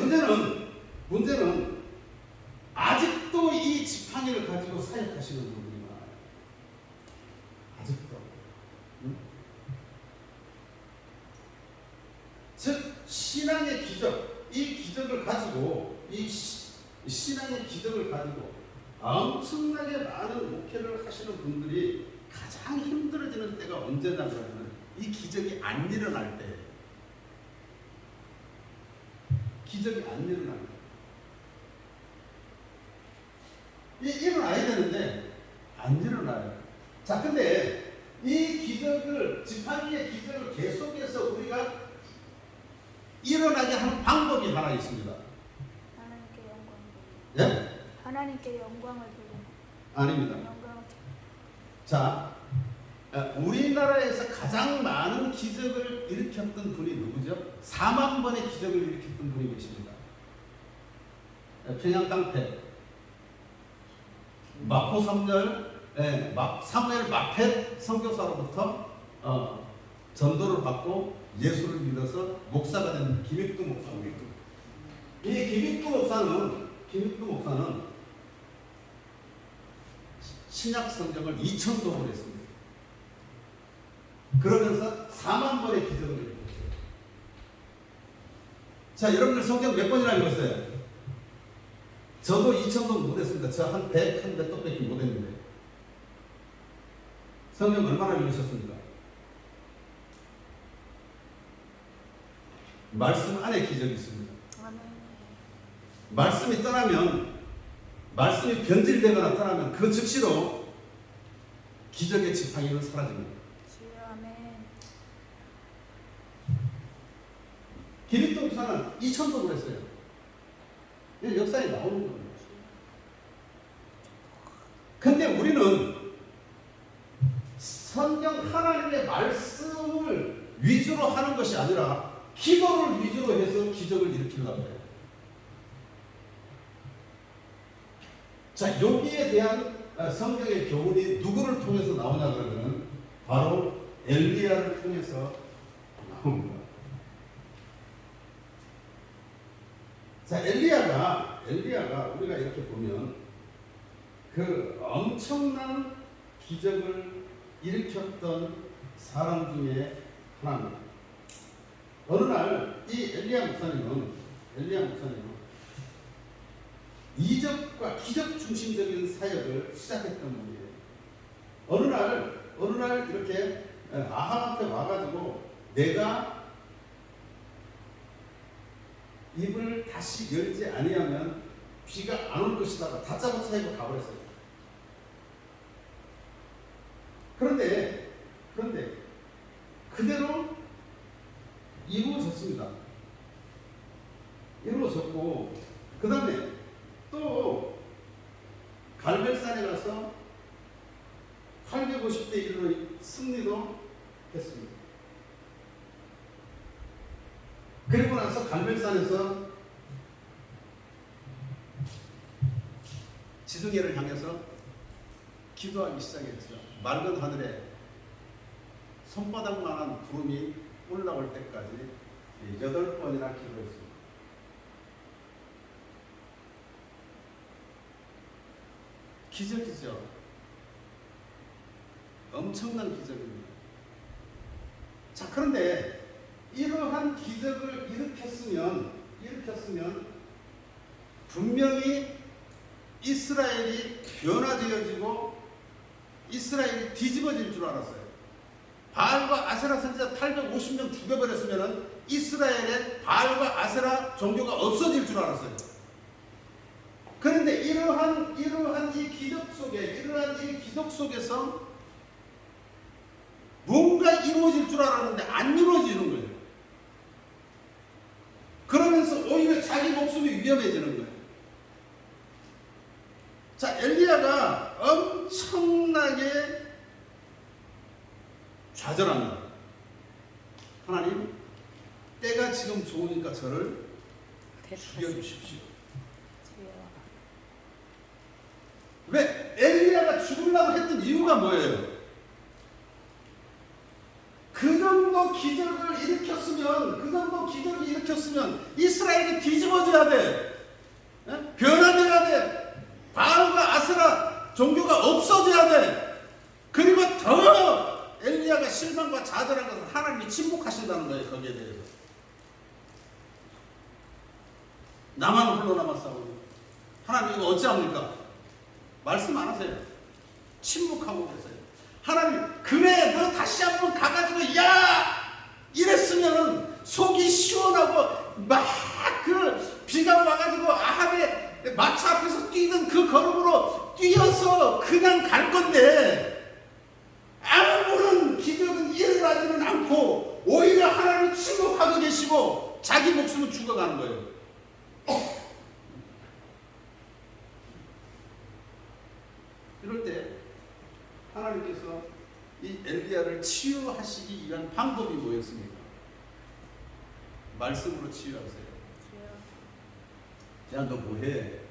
문제는 아직도 이 지팡이를 가지고 사역하시는 분들이 많아요. 아직도. 즉 신앙의 기적, 이 기적을 가지고 신앙의 기적을 가지고 엄청나게 많은 목회를 하시는 분들이 가장 힘들어지는 때가 언제냐 그러면 이 기적이 안 일어날 때. 기적이 안 일어날 때. 일어나야 되는데 안 일어나요. 자, 근데 이 기적을, 지팡이의 기적을 계속해서 우리가 일어나게 하는 방법이 하나 있습니다. 하나님께 영광. 예? 하나님께 영광을 돌리는. 아닙니다. 영광을. 자, 우리나라에서 가장 많은 기적을 일으켰던 분이 누구죠? 4만 번의 기적을 일으켰던 분이 계십니다. 평양 깡패, 마포 3절, 사무엘 마펫 선교사로부터 전도를 받고 예수를 믿어서 목사가 된 김익두 목사입니다. 이 김익두 목사는 신약 성경을 2000독을 했습니다. 그러면서 4만 번의 기적을 일으켰어요. 자, 여러분들 성경 몇 번이나 읽었어요? 저도 2000독 못했습니다. 저 한 100, 한 몇 독밖에 못했는데. 성경 얼마나 읽으셨습니까? 말씀 안에 기적이 있습니다. 아멘. 말씀이 떠나면, 말씀이 변질되거나 떠나면 그 즉시로 기적의 지팡이는 사라집니다. 주여 아멘. 김익동 목사는 2000독을 했어요. 이게 역사에 나오는 겁니다. 근데 우리는 성경 하나님의 말씀을 위주로 하는 것이 아니라 기도를 위주로 해서 기적을 일으키려고 해요. 자, 여기에 대한 성경의 교훈이 누구를 통해서 나오냐 그러면 바로 엘리야를 통해서 나옵니다. 자, 엘리야가 우리가 이렇게 보면 그 엄청난 기적을 일으켰던 사람 중에 하나입니다. 어느 날 이 엘리야 목사님은 이적과 기적 중심적인 사역을 시작했던 분이에요. 어느 날 이렇게 아합한테 와가지고 내가 입을 다시 열지 아니하면 비가 안 올 것이다. 다짜고 차이고 가버렸어요. 그런데 그대로 이루어졌습니다. 이루어졌고 그 다음에 또 갈멜산에 가서 850대 1로 승리도 했습니다. 그리고 나서 갈멜산에서 지중해를 향해서 기도하기 시작했죠. 맑은 하늘에 손바닥만한 구름이 올라올 때까지 8번이나 기도했습니다. 기적이죠. 엄청난 기적입니다. 자, 그런데 이러한 기적을 일으켰으면 분명히 이스라엘이 변화되어지고 이스라엘이 뒤집어질 줄 알았어요. 바알과 아세라 선지자 850명 죽여버렸으면 이스라엘의 바알과 아세라 종교가 없어질 줄 알았어요. 그런데 이러한 이 기적 속에서 뭔가 이루어질 줄 알았는데 안 이루어지는 거예요. 그러면서 오히려 자기 목숨이 위험해지는 거예요. 자, 엘리야가 엄청나게 좌절합니다. 하나님, 때가 지금 좋으니까 저를 죽여주십시오. 왜? 엘리야가 죽으려고 했던 이유가 뭐예요? 그 정도 기적을 일으켰으면 이스라엘이 뒤집어져야 돼. 변화되어야 돼. 바알과 아세라 종교가 없어져야 돼. 그리고 더 엘리야가 실망과 좌절한 것은 하나님이 침묵하신다는 거예요. 거기에 대해서. 나만 홀로 남았사오니 하나님 이거 어찌합니까? 말씀 안 하세요. 침묵하고 계세요. 하나님, 그래 너 다시 한번 가가지고 야 이랬으면은 속이 시원하고 막 그 비가 와가지고 아합의 마차 앞에서 뛰던 그 걸음으로 뛰어서 그냥 갈 건데 아무런 기적은 일어나지는 않고 오히려 하나님 침묵하고 계시고 자기 목숨은 죽어가는 거예요. 이럴 때 하나님께서 이 엘리야를 치유하시기 위한 방법이 뭐였습니까? 말씀으로 치유하세요. 야, 너 뭐해?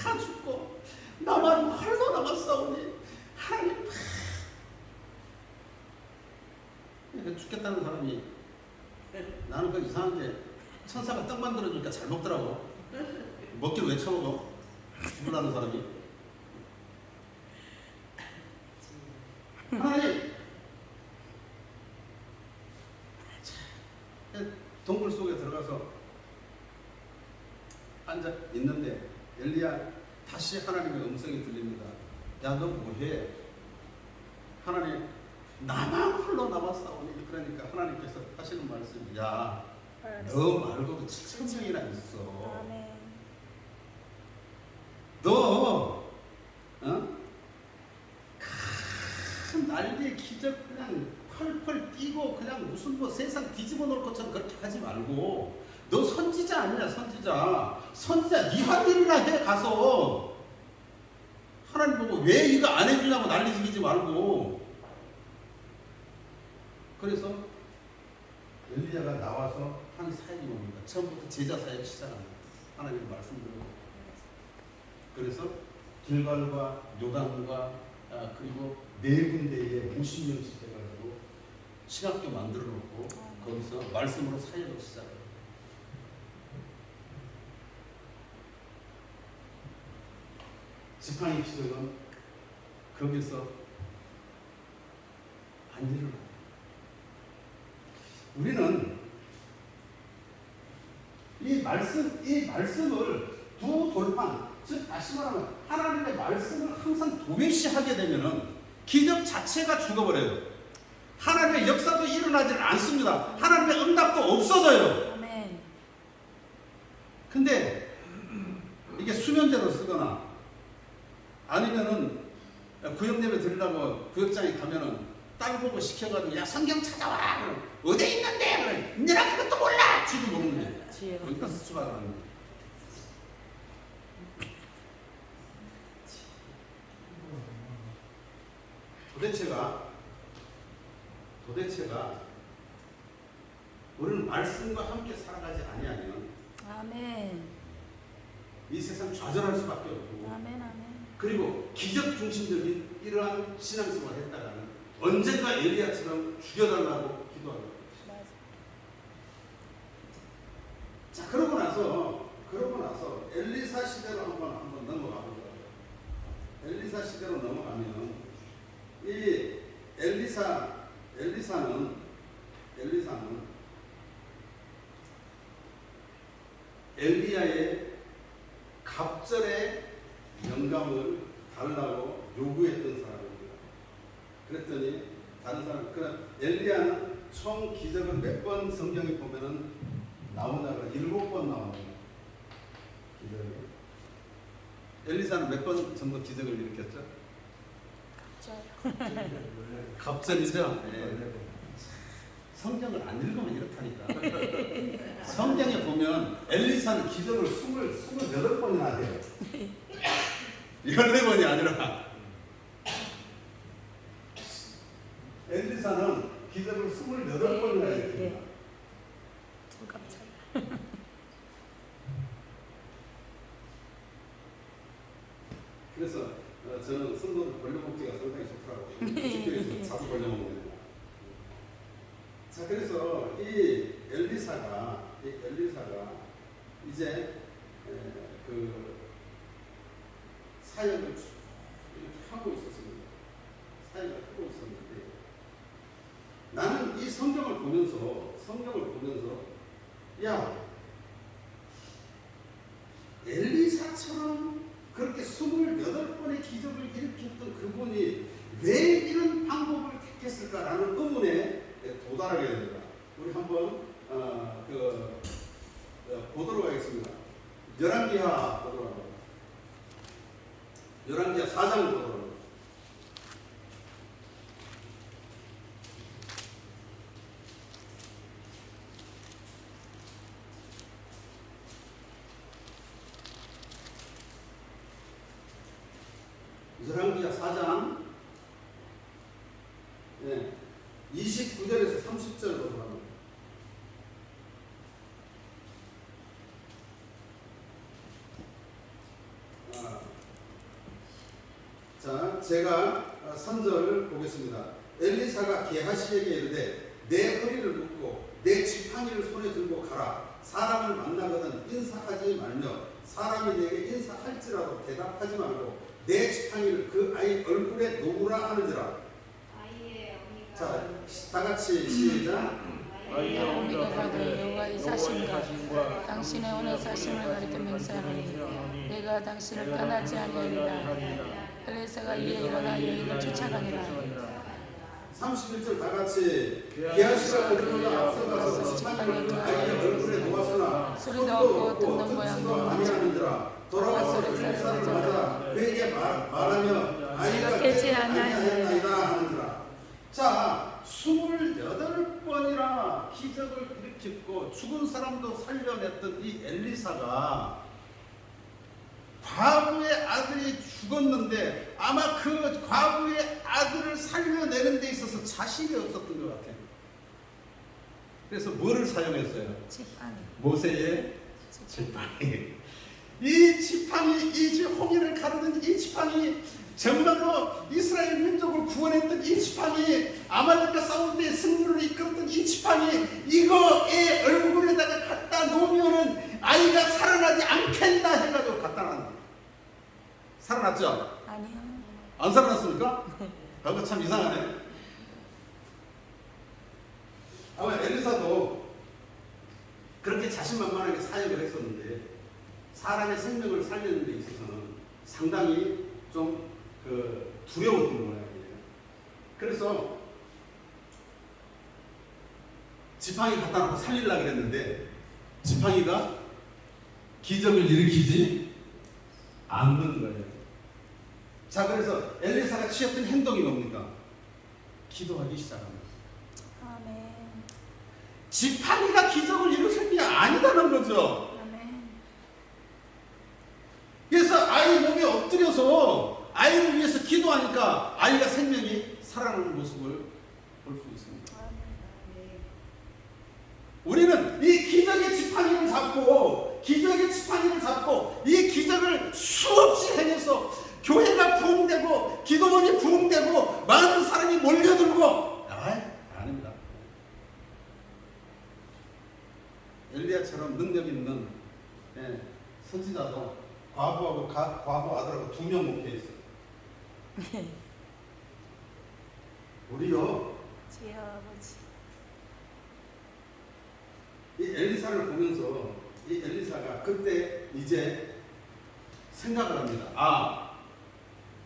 다 죽고 나만 홀로 남았사오니 하나님. 죽겠다는 사람이 나는 그 이상한데 천사가 떡 만들어주니까 잘 먹더라고. 먹기를 왜 처먹어? 죽으라는 사람이. 하나님, 동굴 속에 들어가서 앉아 있는데 엘리야 다시 하나님의 음성이 들립니다. 야, 너 뭐해? 하나님, 나만 홀로 남았사오니. 그러니까 하나님께서 하시는 말씀이, 야, 너 말고도 7,000명이나 있어. 너 큰 난리의 기적 그냥 펄펄 뛰고 그냥 무슨 뭐 세상 뒤집어 놓을 것처럼 그렇게 하지 말고, 너 선지자 아니냐? 선지자 네 할 일이나 해. 가서 하나님 보고 왜 이거 안 해주냐고 난리 지기지 말고. 그래서 엘리야가 나와서 한 사역이 옵니다. 처음부터 제자 사역 시작합니다. 하나님의 말씀 들고. 그래서 길갈과 요단과 그리고 네 군데에 50명씩 해가지고 신학교 만들어 놓고 거기서 말씀으로 사역을 시작해요. 지팡이 기적은 거기서 안 일어나요. 우리는 이 말씀을 두 돌판, 즉 다시 말하면 하나님의 말씀을 항상 도외시하게 되면은 기적 자체가 죽어버려요. 하나님의 역사도 일어나지 않습니다. 하나님의 응답도 없어져요. 아멘. 근데 이게 수면제로 쓰거나 아니면은 구역예배 드리려고 구역장에 가면은 딸 보고 시켜가지고 야 성경 찾아와. 어디 있는데? 그래. 니나 그것도 몰라. 지도 모르는데. 그러니까 수수가 하는 거예요. 도대체가 우리는 말씀과 함께 살아가지 아니하면 아멘. 이 세상 좌절할 수밖에 없고, 아멘. 아멘. 그리고 기적 중심적인 이러한 신앙생활을 했다가는 언젠가 엘리야처럼 죽여달라고 기도하는 거예요. 자, 그러고 나서 엘리사 시대로 한번 넘어가 보자. 엘리사 시대로 넘어가면 이 엘리사는 엘리야의 갑절의 영감을 달라고 요구했던 사람입니다. 그랬더니 다른 사람, 엘리야는 총 기적을 몇 번 성경에 보면은 나오냐가 7번 나옵니다. 기적이. 엘리사는 몇 번 정도 기적을 일으켰죠? 갑절이죠. 네. 성경을 안 읽으면 이렇다니까. 성경에 보면 엘리사는 기적을 28번이나 해요. 14번이 아니라 엘리사는 기적을 28번이나 했습니다. 좀 깜짝이야. 그래서 저는 성도들 벌려먹기가 상당히 좋더라고요. 집에서 자주 벌려먹는 거. 자, 그래서 이 엘리사가 이제 그 사역을 이렇게 하고 있었습니다. 사역을 하고 있었는데 나는 이 성경을 보면서 야, 엘리사처럼 그렇게 28번의 기적을 일으켰던 그분이 왜 이런 방법을 택했을까라는 의문에 도달하게 됩니다. 우리 한번 보도록 하겠습니다. 열왕기하 보도록 합니다. 열왕기하 4장 보도록 합니다. 열왕기하 4장 29절에서 30절 보도록 합니다. 자, 제가 선절 보겠습니다. 엘리사가 게하시에게 이르되 내 허리를 묶고 내 지팡이를 손에 들고 가라. 사람을 만나거든 인사하지 말며 사람이 내게 인사할지라도 대답하지 말고 내 지팡이를 그 아이 얼굴에 놓으라 하는지라. 자, 다 같이 시작. 아이의 어미가 가되 여호와 이 사심과 당신의 오늘 사심을 가리켜 맹세하노니 내가 당신을 떠나지 아니하리라. 엘리사가 이에 일어나 여인을 쫓아가니라. 31절 다 같이 게하시가 그들보다 앞서가서 지팡이를 그 아이의 얼굴에 놓았으나 소리도 없고 듣는 모양도 아니하는지라. 돌아와서 엘리사를 맞아 그에게 말하며 아이가 깨지 아니하였나이다 하는지라. 자, 28번이나 기적을 일으켰고 죽은 사람도 살려냈던 이 엘리사가 과부의 아들이 죽었는데 아마 그 과부의 아들을 살려내는 데 있어서 자신이 없었던 것 같아요. 그래서 뭐를 사용했어요? 지팡이. 모세의 지팡이. 이 지팡이, 이 홍해를 가르는 이 지팡이, 정말로 이스라엘 민족을 구원했던 이 지팡이, 아말렉과 싸울 때 승리를 이끌었던 이 지팡이, 이거의 얼굴에다가 갖다 놓으면은 아이가 살아나지 않겠나 해가지고 갖다 놨는데 살아났죠? 아니요. 안 살아났습니까? 그거 참 이상하네. 아마 엘리사도 그렇게 자신만만하게 사역을 했었는데 사람의 생명을 살리는 데 있어서는 상당히 좀 두려웠던 모양이에요. 그래서 지팡이 갖다 놓고 살리려고 했는데 지팡이가 기적을 일으키지 않는 거예요. 자, 그래서 엘리사가 취했던 행동이 뭡니까? 기도하기 시작합니다. 아멘. 지팡이가 기적을 일으킬 게 아니다는 거죠. 아멘. 그래서 아이 몸에 엎드려서 아이를 위해서 기도하니까 아이가 생명이 살아나는 모습을 볼 수 있습니다. 우리는 이 기적의 지팡이를 잡고 이 기적을 수없이 행해서 교회가 부흥되고 기도원이 부흥되고 많은 사람이 몰려들고 아닙니다. 엘리야처럼 능력 있는 선지자도 과부 아들하고 2명 목회했어요. 우리요, 주여 아버지. 이 엘리사를 보면서 이 엘리사가 그때 이제 생각을 합니다. 아,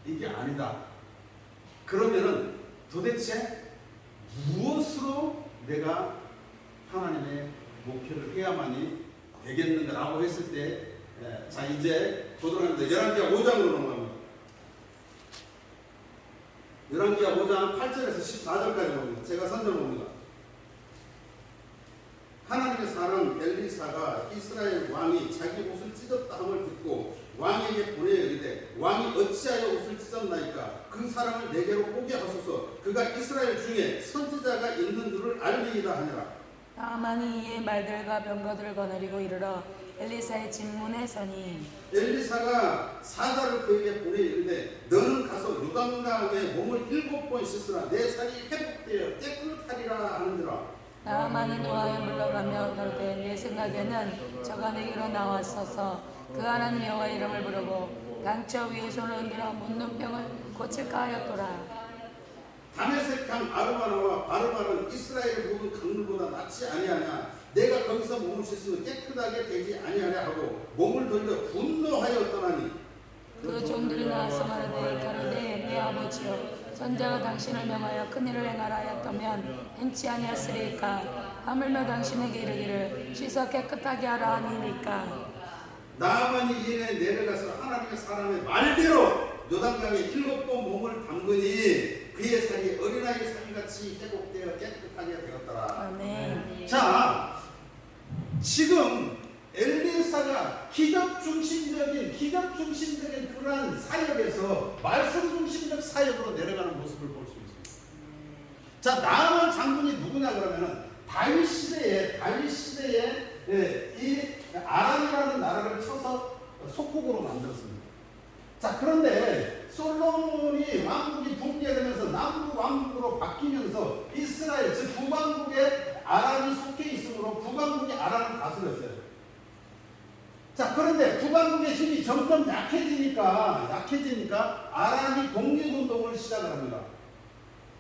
이게 아니다. 그러면은 도대체 무엇으로 내가 하나님의 목표를 해야만이 되겠는가라고 했을 때, 자 이제 보도록 합니다. 열왕기하 5장으로 넘어갑니다. 열왕기하 5장 8절에서 14절까지 봅니다. 제가 선전 봅니다. 하나님의 사람 엘리사가 이스라엘 왕이 자기 옷을 찢었다 함을 듣고 왕에게 보내어 이르되 왕이 어찌하여 옷을 찢었나이까 그 사람을 내게로 오게 하소서 그가 이스라엘 중에 선지자가 있는 줄을 알리이다 하니라. 나아만이 이에 말들과 병거들을 거느리고 이르러 엘리사의 집문에 서니 엘리사가 사자를 그에게 보내어 이르되 너는 가서 요단강에 몸을 7번 씻으라 내 살이 회복되어 깨끗하리라 하는지라. 나아만이 노하여 물러가며 가로되 내 생각에는 저가 내게로 나왔어서 그 하나님 여호와 이름을 부르고 강처 위에 손을 얹으러 묻는 병을 고칠까 하였더라. 다메섹강 아르바나와 바르바는 이스라엘의 모든 강물보다 낫지 아니하냐. 내가 거기서 몸을 씻으면 깨끗하게 되지 아니하냐 하고 몸을 돌려 분노하여 떠나니 그 종들이 나와서 말하되 가로되 내 아버지여 선자가 당신을 명하여 큰일을 행하라 하였다면 행치 아니하였으리까. 하물며 당신에게 이르기를 씻어 깨끗하게 하라 하니까. 나아만이 이에 내려가서 하나님의 사람의 말대로 요단강에 7번 몸을 담그니 그의 살이 어린아이 살같이 회복되어 깨끗하게 되었더라. 아멘. 자, 지금 엘리사가 기적 중심적인 그러한 사역에서 말씀 중심적 사역으로 내려가는 모습을 볼 수 있습니다. 자, 나아만 장군이 누구냐 그러면은 다윗 시대에 이 아람이라는 나라를 쳐서 속국으로 만들었습니다. 자, 그런데 솔로몬이 왕국이 붕괴되면서 남부 왕국으로 바뀌면서 이스라엘 즉 북왕국에 아람이 속해 있으므로 북왕국이 아람을 다스렸어요. 자, 그런데 북왕국의 힘이 점점 약해지니까 아람이 독립운동을 시작을 합니다.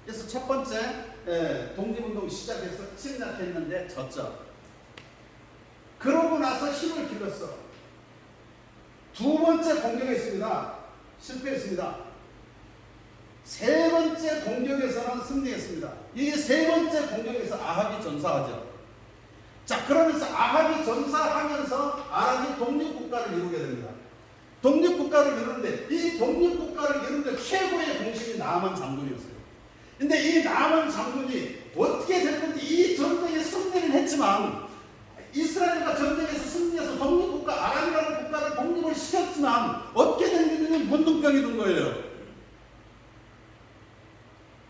그래서 첫 번째 독립운동 시작해서 침략했는데 졌죠. 그러고 나서 힘을 길렀어. 두 번째 공격했습니다. 실패했습니다. 세 번째 공격에서는 승리했습니다. 이게 세 번째 공격에서 아합이 전사하죠. 자, 그러면서 아합이 전사하면서 아람이 독립국가를 이루게 됩니다. 독립국가를 이루는데 이 독립국가를 이루는데 최고의 공신이 나아만 장군이었어요. 근데 이 나아만 장군이 어떻게 될 건지 이 전쟁에 승리를 했지만 이스라엘과 전쟁에서 승리해서 독립국가 아람이라는 국가를 독립을 시켰지만 어떻게 된 일이 문둥병이 든 거예요.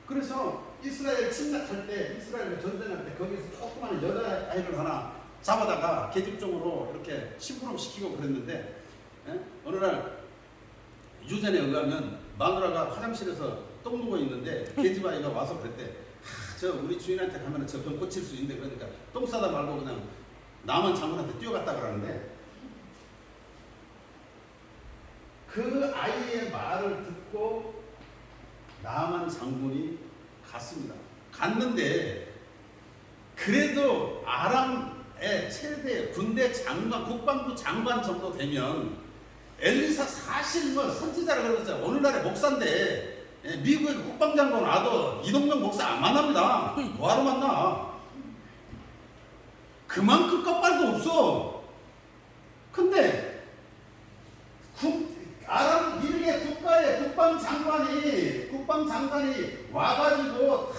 그래서 이스라엘 침략할 때, 이스라엘과 전쟁할 때 거기서 조그마한 여자아이를 하나 잡아다가 계집종으로 이렇게 심부름시키고 그랬는데 어느 날 유전에 의하면 마누라가 화장실에서 똥 누고 있는데 계집아이가 와서 그랬대. 저 우리 주인한테 가면 저 병 고칠 수 있는데 그러니까 똥 싸다 말고 그냥 남은 장군한테 뛰어갔다 그러는데 그 아이의 말을 듣고 나만 장군이 갔습니다. 갔는데 그래도 아람의 최대 군대 장관, 국방부 장관 정도 되면 엘리사 사실 뭐 선지자라 그러잖아요. 오늘날의 목사인데 미국의 국방장관 와도 이동명 목사 안 만납니다. 뭐하러 만나? 그만큼 껍발도 없어. 근데 아람 미국의 국가의 국방장관이 와가지고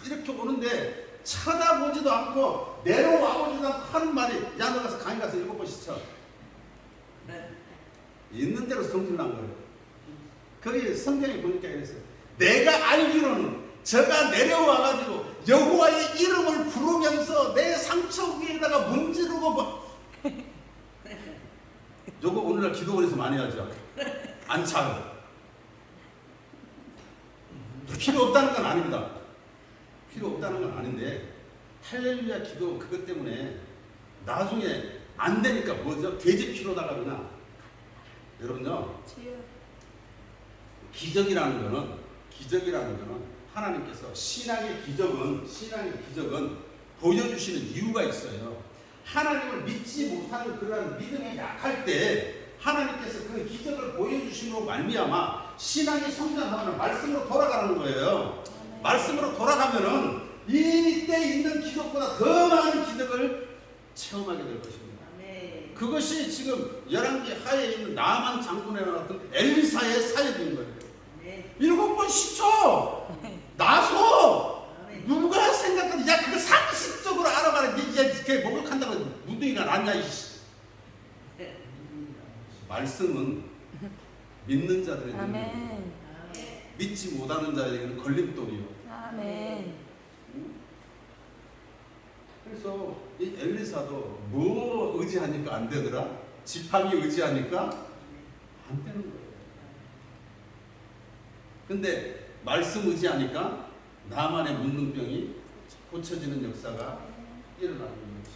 이렇게 오는데 쳐다보지도 않고 내려와보지도 않고 하는 말이 야 너 가서 강의 가서 7번 씻어. 있는 대로 성질 난 거예요. 거기 성경에 보니까 이랬어요. 내가 알기로는 저가 내려와가지고 여호와의 이름을 부르면서 내 상처 위에다가 문지르고 요거 오늘날 기도원에서 많이 하죠. 안차고 필요 없다는 건 아닙니다. 필요 없다는 건 아닌데 할렐루야 기도 그것 때문에 나중에 안 되니까 뭐죠? 돼지 피로다가 그냥 여러분요 기적이라는 거는 하나님께서 신앙의 기적은 보여주시는 이유가 있어요. 하나님을 믿지 못하는 그런 믿음이 약할 때 하나님께서 그 기적을 보여주심으로 말미암아 신앙이 성장하면 말씀으로 돌아가는 거예요. 말씀으로 돌아가면은 이때 있는 기적보다 더 많은 기적을 체험하게 될 것입니다. 그것이 지금 열왕기 하에 있는 나만 장군에 나왔던 엘리사의 사역인 거예요. 7번 시쳐 나서 누가 생각하는 야 그거 상식적으로 알아봐라. 이게 목욕한다고 무등이가 낫냐 이씨. 말씀은 믿는 자들에게는 아멘. 믿지 못하는 자에게는 걸림돌이요. 아멘. 그래서 이 엘리사도 뭐 의지하니까 안 되더라? 지팡이 의지하니까 안 되는 거예요. 근데 말씀 의지하니까 나만의 문둥병이 고쳐지는 역사가 일어나고 있는 거죠.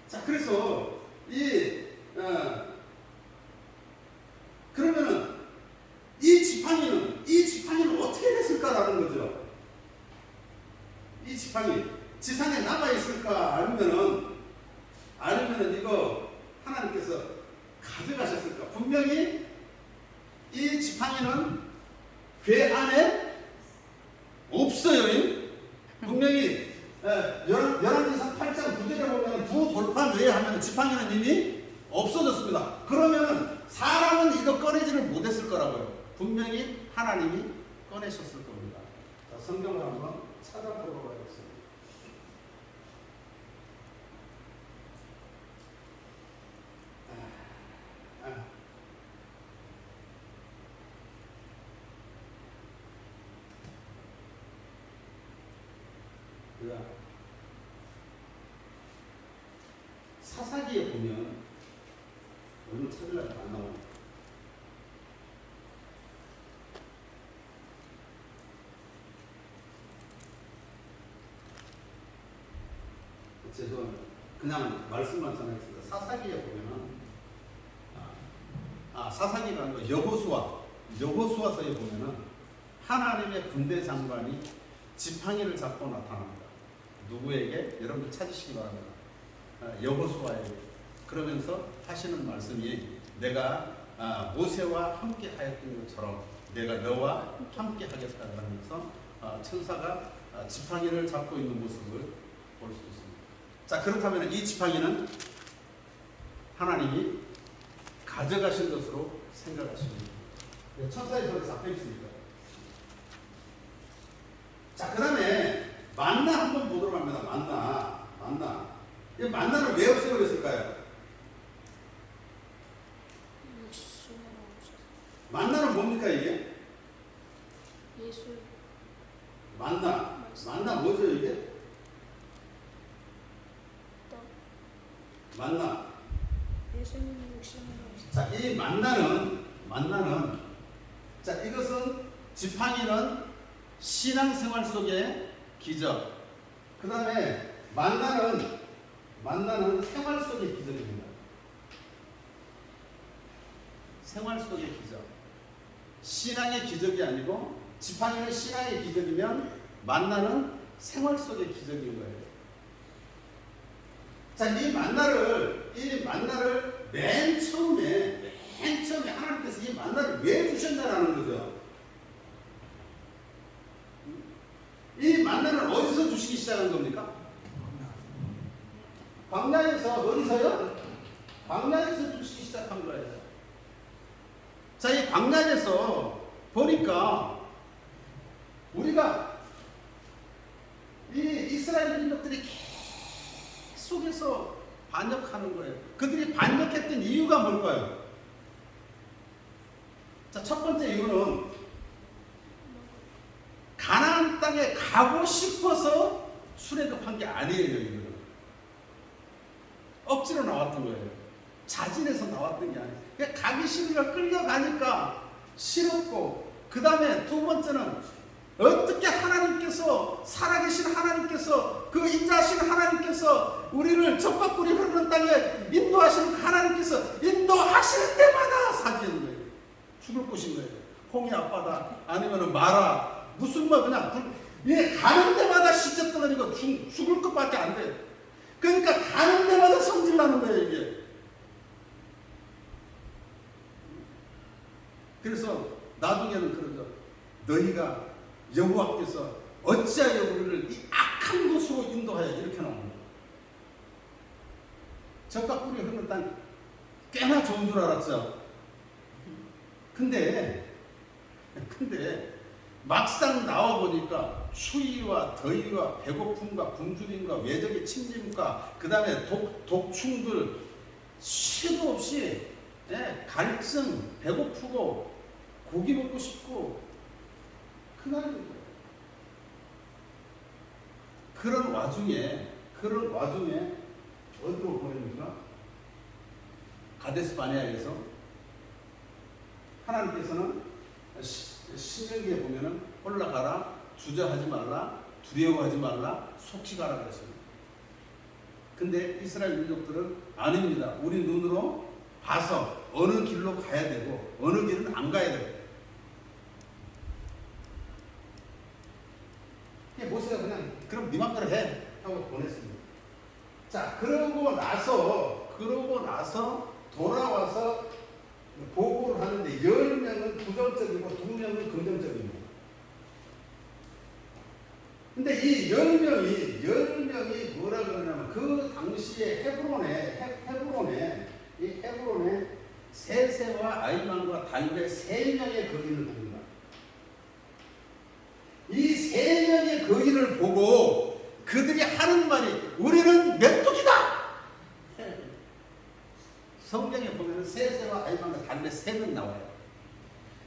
자, 그래서 그러면은 이 지팡이는 어떻게 됐을까라는 거죠. 이 지팡이 지상에 남아 있을까 아니면은 이거 하나님께서 가져가셨을까? 분명히 이 지팡이는 궤 안에 없어요. 분명히 열왕기상 8장 9절에 보면 두 돌판 외에 하면 지팡이는 이미 없어졌습니다. 그러면 사람은 이거 꺼내지를 못했을 거라고요. 분명히 하나님이 꺼내셨을 겁니다. 자, 성경을 한번 찾아보도록 하겠습니다. 사사기에 보면 오늘 찾으려고 안 나옵니다. 죄송합니다. 그냥 말씀만 전하겠습니다. 사사기에 보면은 사사기가 아니고 여호수아서에 보면은 하나님의 군대 장관이 지팡이를 잡고 나타납니다. 누구에게? 여러분들 찾으시기 바랍니다. 여호수아에게. 그러면서 하시는 말씀이 내가 모세와 함께 하였던 것처럼 내가 너와 함께 하겠다 하면서 천사가 지팡이를 잡고 있는 모습을 볼 수 있습니다. 자, 그렇다면 이 지팡이는 하나님이 가져가신 것으로 생각하십니다. 천사의 손에 잡혀 있으니까. 자, 그 다음에 만나 한번 보도록 합니다. 만나. 이 만나를 왜 없애버렸을까요? 만나는 뭡니까 이게? 예수. 만나 뭐죠 이게? 만나. 예수님 육신으로 자, 이 만나는 자, 이것은 지팡이는 신앙생활 속의 기적. 그 다음에 만나는 생활 속의 기적입니다. 생활 속의 기적. 신앙의 기적이 아니고 지팡이는 신앙의 기적이면 만나는 생활 속의 기적인 거예요. 자, 이 만나를 맨 처음에 하나님께서 이 만나를 왜 주셨냐라는 거죠. 이 만나는 어디서 주시기 시작한 겁니까? 광야에서. 어디서요? 광야에서 주시기 시작한 거예요. 자, 이 광야에서 보니까 우리가 이 이스라엘 민족들이 계속해서 반역하는 거예요. 그들이 반역했던 이유가 뭘까요? 자, 첫 번째 이유는 가나안 땅에 가고 싶어서 출애굽한 게 아니에요. 이거는 억지로 나왔던 거예요. 자진해서 나왔던 게 아니에요. 그러니까 가기 싫으니까 끌려가니까 싫었고, 그 다음에 두 번째는 어떻게 하나님께서, 살아계신 하나님께서, 그 인자하신 하나님께서 우리를 젖과 꿀이 흐르는 땅에 인도하시는 하나님께서 인도하시는 데마다 사지는 거예요. 죽을 곳인 거예요. 홍해 앞바다 아니면은 마라 무슨 뭐 그냥 예, 가는 데마다 시체덩어리고 죽을 것밖에 안 돼요. 그러니까 가는 데마다 성질나는 거예요 이게. 그래서 나중에는 그러죠. 너희가 여호와께서 어찌하여 우리를 이 악한 곳으로 인도하여 이렇게 나옵니다. 젖과 꿀이 흐르는 땅 꽤나 좋은 줄 알았죠. 근데 막상 나와 보니까 추위와 더위와 배고픔과 굶주림과 외적의 침략과 그 다음에 독충들 수도 없이 갈증, 배고프고 고기 먹고 싶고 그날인 거예요. 그런 와중에 어디로 보냅니까? 가데스 바네아에서 하나님께서는 신명기에 보면은 올라가라, 주저하지 말라, 두려워하지 말라, 속히 가라 그랬습니다. 근데 이스라엘 민족들은 아닙니다. 우리 눈으로 봐서 어느 길로 가야 되고 어느 길은 안 가야 되고. 모세가 그냥 그럼 네 맘대로 해 하고 보냈습니다. 자, 그러고 나서 돌아와서 보고를 하는데 10명은 부정적이고 2명은 긍정적입니다. 근데 이 10명이 뭐라 그러냐면 그 당시에 헤브론에 세세와 아이만과 달베 3명의 거인을 봅니다. 이 3명의 거인을 보고 그들이 하는 말이 우리는 메뚜기다. 성경에 보면 세세와 아이만과 달베 3명 나와요.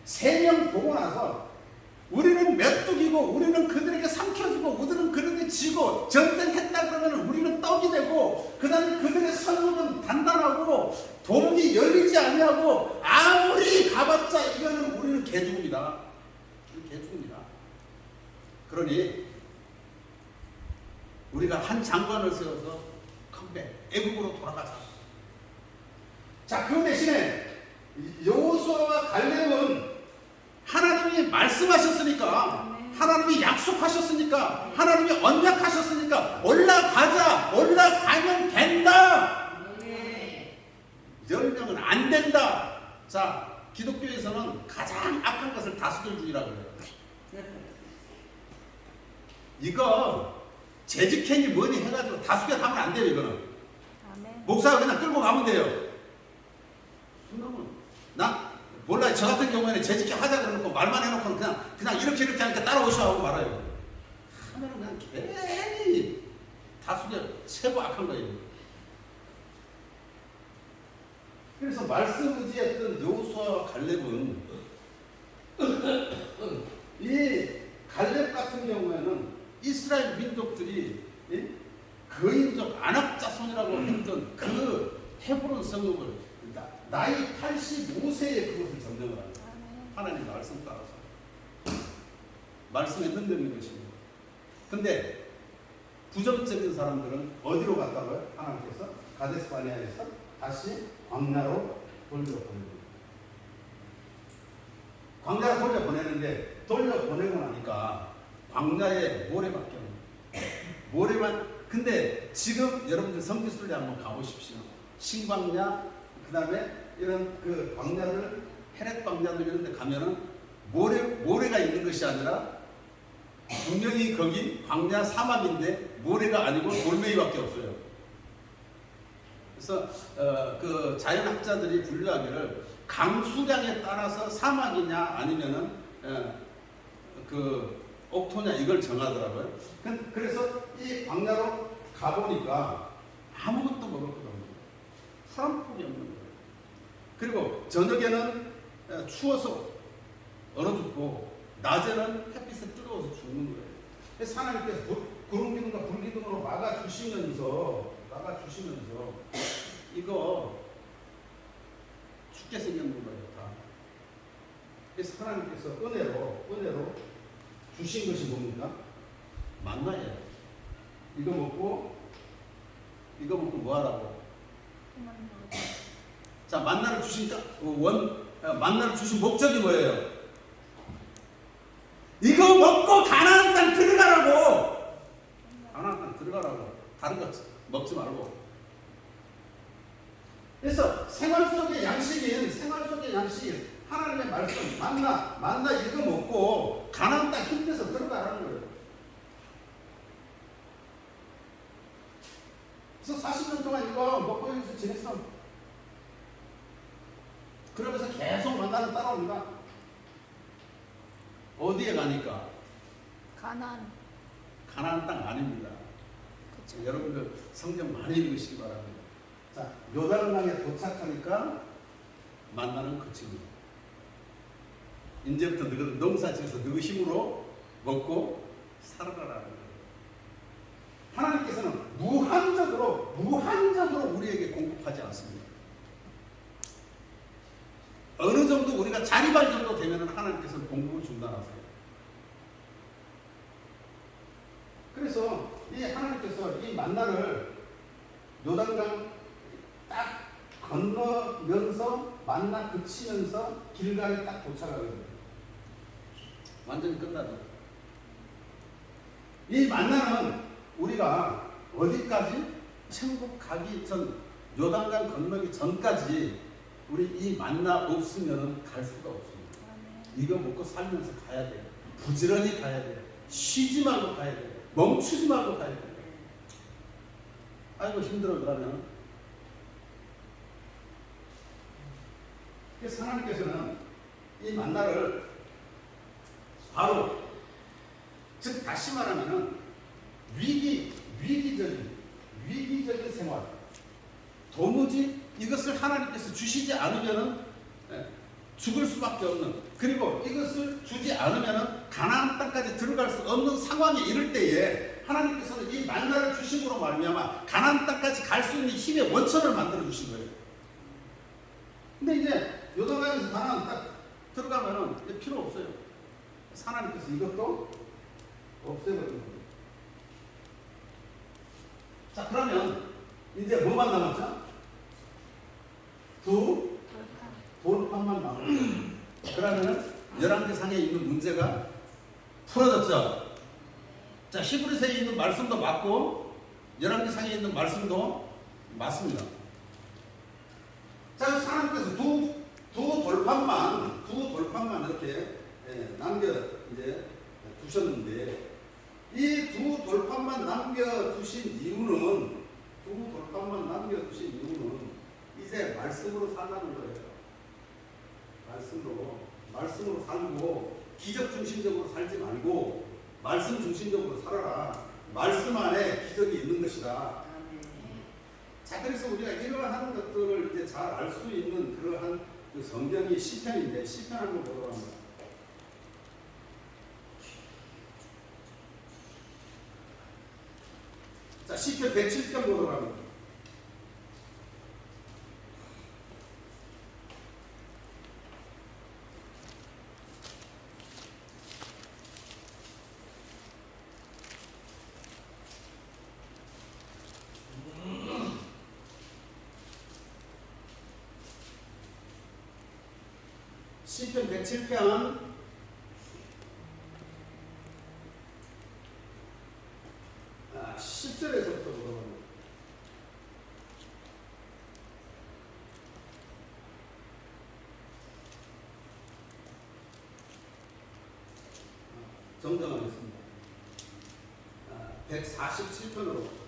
3명 보고 나서 우리는 메뚜기고 우리는 그들에게 삼켜지고 우리는 그들에게 지고 전쟁했다 그러면 우리는 떡이 되고 그 다음에 그들의 성문은 단단하고 도목이 열리지 아니하고 아무리 가봤자 이거는 우리는 개죽음이다. 개죽음이다. 그러니 우리가 한 장관을 세워서 컴백 애국으로 돌아가자. 자, 그 대신에 여호수아와 갈렙은 하나님이 말씀하셨으니까, 하나님이 약속하셨으니까, 하나님이 언약하셨으니까 올라가면 된다. 10명은 안 된다. 자, 기독교에서는 가장 악한 것을 다수결주의라고 해요. 이거 재직행위 뭐니 해가지고 다수결하면 안 돼요. 이거는 목사가 그냥 끌고 가면 돼요. 나 몰라요. 저 같은 경우에는 재직해 하자 그러고 말만 해놓고 그냥 이렇게 하니까 따라오셔 하고 말아요. 하면은 그냥 괜히 다수결 최고 악한 거예요. 그래서 말씀 의지했던 여호수아와 갈렙은 이 갈렙 같은 경우에는 이스라엘 민족들이 거인족 안악자손이라고 했던 그 헤브론 성읍을 나이 85세에 그것을 점령을 합니다. 하나님 말씀 따라서. 말씀에 흔들리는 것입니다. 근데 부정적인 사람들은 어디로 갔다고요? 하나님께서 가데스 바네아에서 다시 광야로 돌려보냅니다. 광야로 돌려보내는데 돌려보내고 나니까 광야에 모래밖에 없는 모래만. 근데 지금 여러분들 성지순례 한번 가보십시오. 신광야 그 다음에 이런 그 광야들 헤렛 광야들 이런 데 가면은 모래가 있는 것이 아니라 분명히 거기 광야 사막인데 모래가 아니고 돌멩이밖에 없어요. 그래서 그 자연학자들이 분류하기를 강수량에 따라서 사막이냐 아니면은 그 옥토냐 이걸 정하더라고요. 그래서 이 광야로 가보니까 아무것도 먹을 것 없는 거예요. 사람폭이 없는 거예요. 그리고 저녁에는 추워서 얼어 죽고 낮에는 햇빛에 뜨거워서 죽는 거예요. 그래서 하나님께서 구름 기둥과 불 기둥으로 막아주시면서 이거 죽게 생겼는 거예요. 다. 그래서 하나님께서 은혜로 주신 것이 뭡니까? 만나예요. 이거 먹고 뭐 하라고? 자, 만나를 주시니까 만나를 주신 목적이 뭐예요? 이거 먹고 가나안 땅 들어가라고. 가나안 땅 들어가라고. 다른 거 먹지 말고. 그래서 생활 속의 양식인 하나님의 말씀 만나 이거 먹고 가나안 땅 힘내서 들어가라는 거예요. 그래서 40년 동안 이거 먹고 여기서 지냈어. 그러면서 계속 만나는 따라옵니다. 어디에 가니까? 가난. 가나안 땅 아닙니다. 그쵸. 여러분들 성경 많이 읽으시기 바랍니다. 자, 요단강에 도착하니까 만나는 그치입니다. 이제부터 너희들 농사지어서 너희 힘으로 먹고 살아가라는 거예요. 하나님께서는 무한적으로 우리에게 공급하지 않습니다. 어느 정도 우리가 자립할 정도 되면 하나님께서는 공급을 중단하세요. 그래서 이 하나님께서 이 만나를 요단강 딱 건너면서 만나 그치면서 길가에 딱 도착하거든요. 완전히 끝나죠. 이 만나는 우리가 어디까지? 천국 가기 전, 요단강 건너기 전까지 우리 이 만나 없으면 갈 수가 없습니다. 이거 먹고 살면서 가야 돼요. 부지런히 가야 돼요. 쉬지 말고 가야 돼요. 멈추지 말고 가야 돼요. 아이고 힘들어 그러면. 그래서 하나님께서는 이 만나를 바로, 즉 다시 말하면은 위기적인 생활, 도무지 이것을 하나님께서 주시지 않으면은 죽을 수밖에 없는, 그리고 이것을 주지 않으면은 가나안 땅까지 들어갈 수 없는 상황에 이를 때에 하나님께서는 이 만나를 주심으로 말미암아 가나안 땅까지 갈 수 있는 힘의 원천을 만들어 주신 거예요. 근데 이제 요단강에서 가나안 딱 들어가면은 이제 필요 없어요. 하나님께서 이것도 없애버리는 거예요. 자, 그러면 이제 뭐만 남았죠? 두 돌판만 남았어요. 그러면은 11개 상에 있는 문제가 풀어졌죠. 자, 히브리서에 있는 말씀도 맞고 11개 상에 있는 말씀도 맞습니다. 자, 하나님께서 두 돌판만 이렇게 남겨 이제 두셨는데, 이 두 돌판만 남겨두신 이유는 이제 말씀으로 살라는 거예요. 말씀으로 살고 기적 중심적으로 살지 말고 말씀 중심적으로 살아라. 말씀 안에 기적이 있는 것이다. 자, 그래서 우리가 이러한 것들을 이제 잘 알 수 있는 그러한 그 성경이 시편인데, 시편 한번 보도록 합니다. 자, 시편 107편 보도록 합니다. 시편 107편 10절에서부터 보도록 합니다. 정정하겠습니다. 147편으로.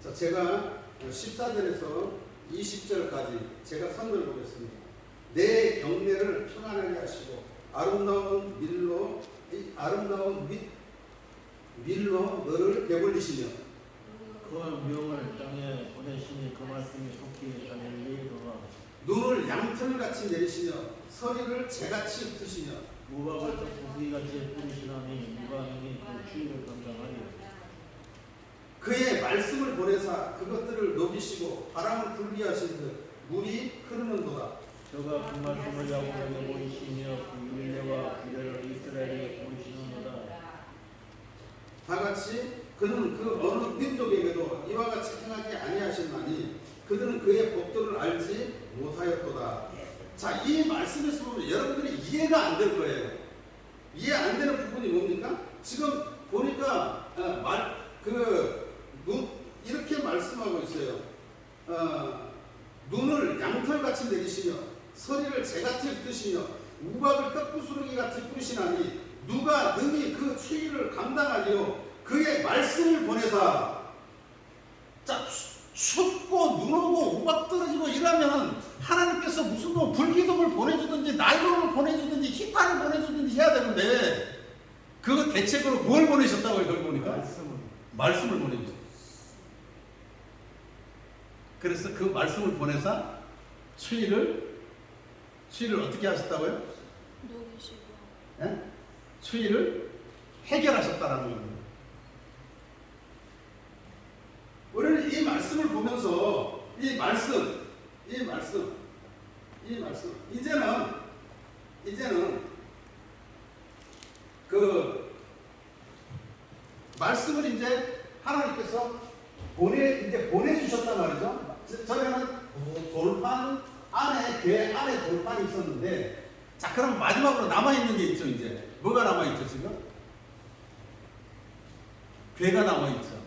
자, 제가 14절에서 20절까지 제가 선을 보겠습니다. 내 경례를 평안하게 하시고 아름다운 밀로 너를 배불리시며 그 명을 땅에 보내시니 그 말씀이 속히 하늘리 도와 눈을 양털같이 내리시며 서리를 재같이 흩으시며 무박을 부수기같이 뿌리시나니 누가 능히 그 추위를 감당하리요. 그의 말씀을 보내사 그것들을 녹이시고 바람을 불게 하신 듯 물이 흐르는도다. 저가 그 말씀을 야곱에게 보이시며 그 인내와 기대를 이스라엘에게 보이시는도다. 다 같이 그는 그 어느 민족에게도 이와 같이 행하지 아니하셨나니 그들은 그의 법도를 알지 못하였도다. 자, 이 말씀에서 보면 여러분들이 이해가 안 될 거예요. 이해 안 되는 부분이 뭡니까? 지금 보니까 이렇게 말씀하고 있어요. 눈을 양털같이 내리시며 서리를 재같이 뜨시며 우박을 떡부스러기같이 뿌리시나니 누가 능히 그 추위를 감당하리요. 그의 말씀을 보내사. 자, 춥고 눈 오고 우박 떨어지고 이러면 하나님께서 무슨 뭐 불기둥을 보내주든지 난로를 보내주든지 히타를 보내주든지 해야 되는데 그 대책으로 뭘 보내셨다고요? 그걸 보니까 말씀을 보내주셨어요. 그래서 그 말씀을 보내사 추위를 어떻게 하셨다고요? 누구시고 예? 추위를 해결하셨다라는 겁니다. 우리는 이 말씀을 보면서 이 말씀 이제는 그 말씀을 이제 하나님께서 보내주셨단 말이죠. 전에는 돌판 안에 궤 안에 돌판이 있었는데, 자, 그럼 마지막으로 남아있는 게 있죠. 이제 뭐가 남아있죠? 지금 궤가 남아있죠.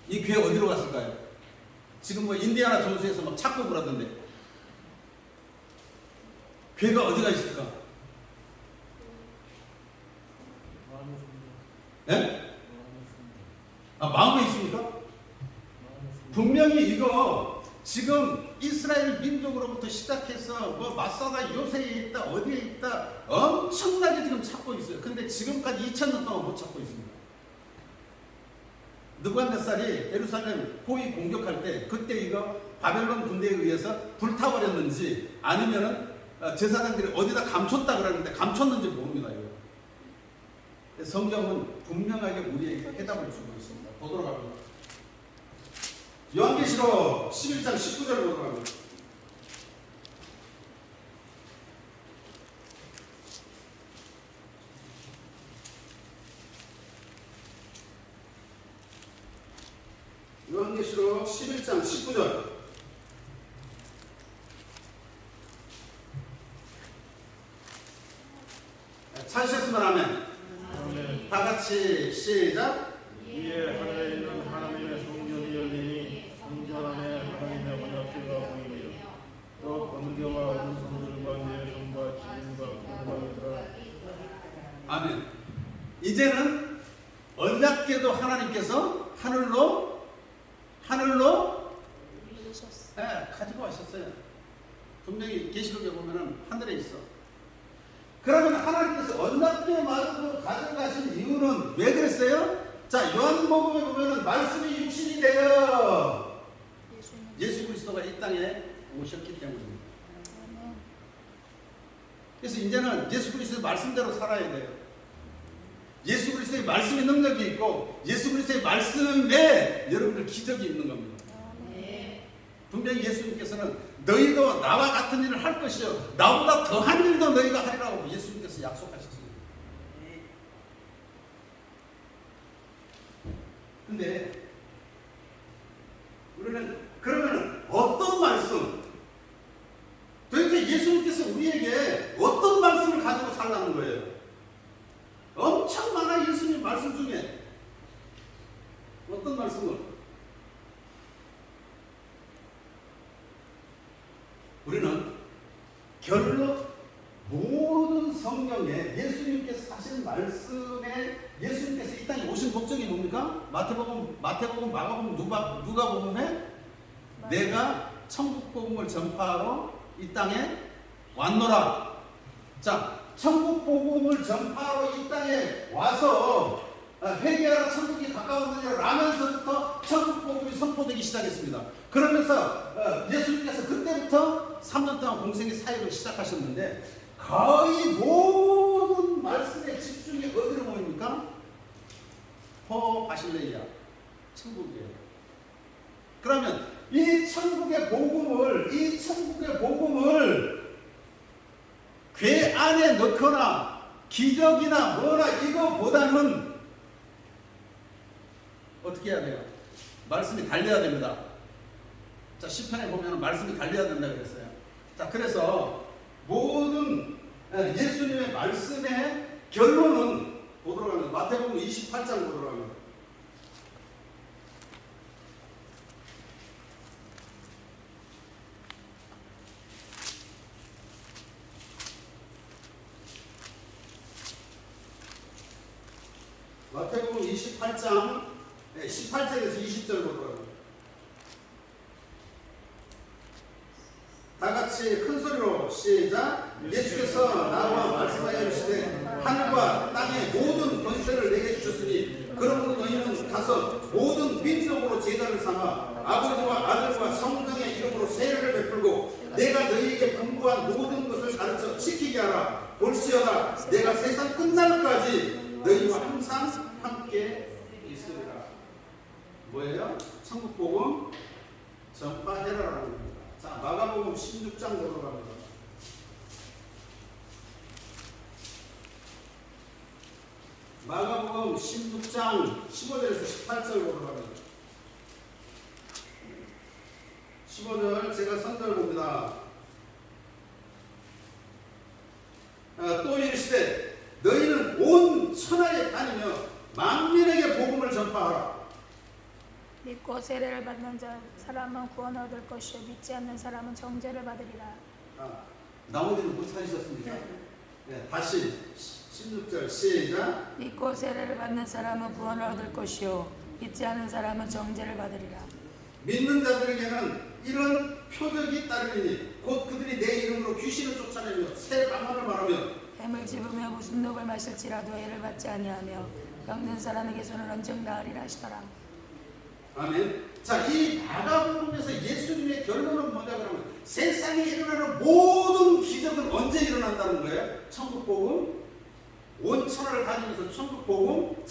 이 궤 어디로 갔을까요? 지금 뭐 인디아나 존스에서 막 찾고 그러던데 궤가 어디가 있을까? 예? 마음에 있습니까? 분명히 이거 지금 이스라엘 민족으로부터 시작해서 뭐 마사다 요새에 있다 어디에 있다 엄청나게 지금 찾고 있어요. 근데 지금까지 2000년 동안 못 찾고 있습니다. 느부갓네살이 예루살렘 포위 공격할 때 그때 이거 바벨론 군대에 의해서 불타버렸는지 아니면은 제사장들이 어디다 감췄다 그러는데 감췄는지 모릅니다. 이거. 성경은 분명하게 우리에게 해답을 주고 있습니다. 보도록 합니다. 요한계시록 11장 19절을 보도록 합니다. 요한계시록 11장 19절. 찾으셨으면 하면 다 같이 시작. 위에 하늘에 있는 하나님의 성전이 열리니 성전 안에 하나님의 언약궤가 보이며 또 번개와 운수들과 예성과 기름과 구름과 아멘. 이제는 언약궤도 하나님께서 하늘로 가지고 가셨어요. 분명히 계시록에 보면은 하늘에 있어. 그러면 하나님께서 언약궤마저도 가져가신 이유는 왜 그랬어요? 자, 요한복음에 보면은 말씀이 육신이 되어 예수 그리스도가 이 땅에 오셨기 때문입니다. 그래서 이제는 예수 그리스도의 말씀대로 살아야 돼요. 예수 그리스도의 말씀의 능력이 있고 예수 그리스도의 말씀에 여러분들 기적이 있는 겁니다. 분명히 예수님께서는 너희도 나와 같은 일을 할 것이요 나보다 더한 일도 너희가 하리라고 예수님께서 약속하셨습니다. 근데 우리는 그러면 어떤 말씀, 도대체 예수님께서 우리에게 어떤 말씀을 가지고 살라는 거예요? 엄청 많아. 예수님 말씀 중에 어떤 말씀을? 우리는 결론 모든 성경에 예수님께서 하신 말씀에 예수님께서 이 땅에 오신 목적이 뭡니까? 마태복음, 마가복음, 누가복음에 내가 천국 복음을 전파하러 이 땅에 왔노라. 자, 천국 복음을 전파하러 이 땅에 와서 회개하라 천국이 가까웠느냐 라면서부터 천국 복음이 선포되기 시작했습니다. 그러면서 예수님께서 그때부터 3년 동안 공생의 사역을 시작하셨는데 거의 모든 말씀의 집중이 어디로 모입니까? 바실레이아 천국이에요. 그러면 이 천국의 복음을 궤 안에 넣거나 기적이나 뭐나 이거보다는 어떻게 해야 돼요? 말씀이 달려야 됩니다. 자, 시편에 보면 말씀이 달려야 된다 그랬어요. 자, 그래서 모든 예수님의 말씀의 결론은 보도록 합니다. 마태복음 28장 보도록 합니다. 마태복음 28장 18절에서 20절 보도록 합니다. 다 같이 큰 소리로 시작. 예수께서 나와 말씀하여 주시되 하늘과 땅의 모든 권세를 내게 주셨으니 그러므로 너희는 가서 모든 민족으로 제자를 삼아 아버지와 아들과 성령의 이름으로 세례를 베풀고 내가 너희에게 분부한 모든 것을 가르쳐 지키게 하라. 볼지어다 내가 세상 끝날까지 너희와 항상 함께 있으리라. 뭐예요? 천국복음 전파해라라는 겁니다. 자, 마가복음 16장 보도록 합니다. 마가복음 16장 15절에서 18절 보도록 합니다. 15절 제가 선절 봅니다. 또 이르시되 너희는 온 천하에 다니며 만민에게 복음을 전파하라. 믿고 세례를 받는 사람은 구원 얻을 것이요 믿지 않는 사람은 정죄를 받으리라. 나머지는 못 찾으셨습니까? 네, 다시 16절 시작. 믿고 세례를 받는 사람은 구원을 얻을 것이요 믿지 않는 사람은 정죄를 받으리라. 믿는 자들에게는 이런 표적이 따르리니 곧 그들이 내 이름으로 귀신을 쫓아내며 새 방언을 말하며 뱀을 집으며 무슨 독을 마실지라도 해를 받지 아니하며 병든 사람에게 손을 얹은 나으리라 하시더라. 아멘. 자, 이 마가복음에서 예수님의 결론은 뭐냐 그러면 세상에 일어나는 모든 기적은 언제 일어난다는 거예요? 천국복음 온 천하를 다니면서 천국복음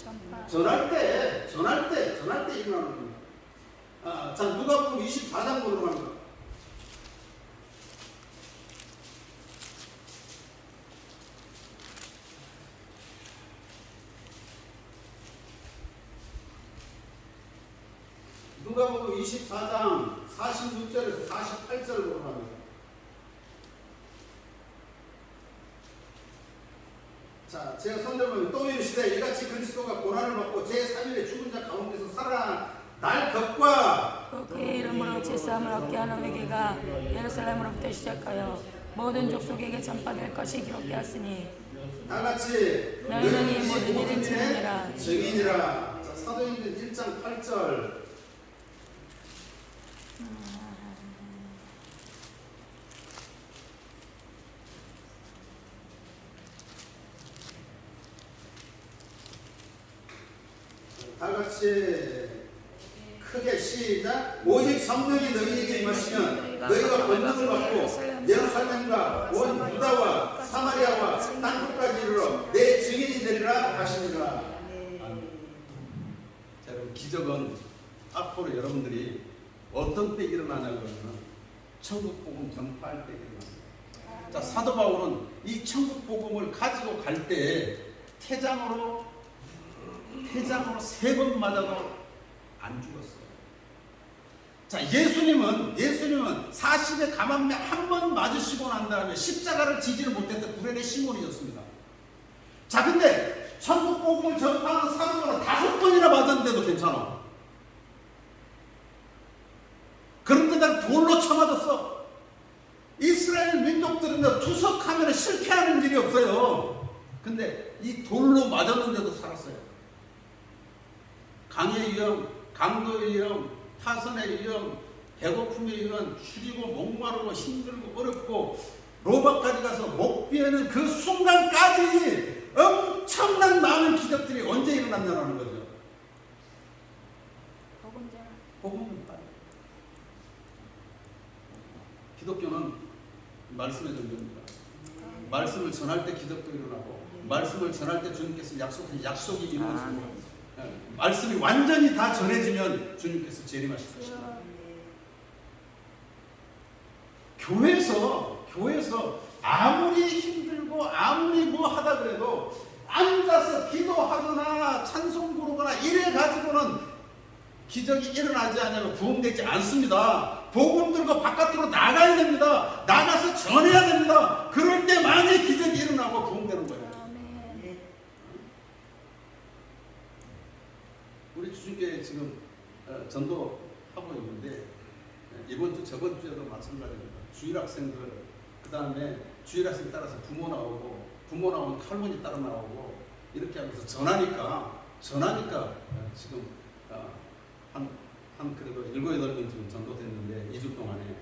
전할 때 일어나는 겁니다. 자, 누가복음 24장 보도록 합니다. 누가복음 24장 46절에서 48절을 보도록 합니다. 자, 제가 선전하면 또 이르시되 이같이 그리스도가 고난을 받고 제3일에 죽은 자 가운데서 살아날 것과 그의 이름으로 제사함을 얻게 하는 회개가 예루살렘으로부터 시작하여 모든 족속에게 전파될 것이 기록되었으니 다 같이 너희는 이 모든 일의 증인이라. 증인이라. 자, 사도행전 1장 8절. 다 같이 크게 시작. 오직 성령이 너희에게 임하시면 너희가 권능을 받고 예루살렘과 온 유다와 사마리아와 땅끝까지 이르러 내 증인이 되리라 하시니라. 자, 여러분, 기적은 앞으로 여러분들이 어떤 때 일어나냐고 하면 천국 복음 전파할 때 일어납니다. 자, 사도 바울은 이 천국 복음을 가지고 갈 때 태장으로 3번 맞아도 안 죽었어요. 자, 예수님은 40에 감암에 한 번 맞으시고 난 다음에 십자가를 지지를 못해서 불행의 시몬이었습니다. 자, 근데 천국 복음을 전파하는 사도는 5번이나 맞았는데도 괜찮아. 그런데다 돌로 쳐맞았어. 이스라엘 민족들은 투석하면 실패하는 일이 없어요. 근데 이 돌로 맞았는데도 살았어요. 강의 위험, 강도의 위험, 파선의 위험, 배고픔의 위험, 추리고 목마르고 힘들고 어렵고 로마까지 가서 목 비에는 그 순간까지 엄청난 많은 기적들이 언제 일어났냐는 거죠. 복음은 기독교는 말씀의 종교입니다. 말씀을 전할 때 기적도 일어나고 말씀을 전할 때 주님께서 약속한 약속이 이루어집니다. 말씀이 완전히 다 전해지면 주님께서 재림하실 것입니다. 교회에서 아무리 힘들고 아무리 뭐 하다 그래도 앉아서 기도하거나 찬송 부르거나 이래 가지고는 기적이 일어나지 않으면 부흥되지 않습니다. 복음 들고 바깥으로 나가야 됩니다. 나가서 전해야 됩니다. 그럴 때만이 기적이 일어나고 부흥되는 거예요. 아멘. 우리 주중교회 지금 전도하고 있는데 이번 주 저번 주에도 마찬가지입니다. 주일학생들 그 다음에 주일학생 따라서 부모 나오고 부모 나오면 할머니 따라 나오고 이렇게 하면서 전하니까 지금 한 그래도 7, 8명 지금 전도됐는데 2주 동안에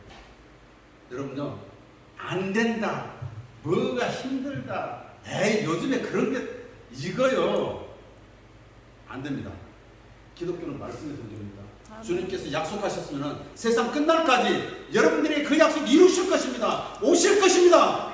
여러분요 안 된다 뭐가 힘들다 에이 요즘에 그런 게 이거요 안 됩니다. 기독교는 말씀의 존재입니다. 주님께서 약속하셨으면 세상 끝날까지 여러분들이 그 약속 이루실 것입니다. 오실 것입니다.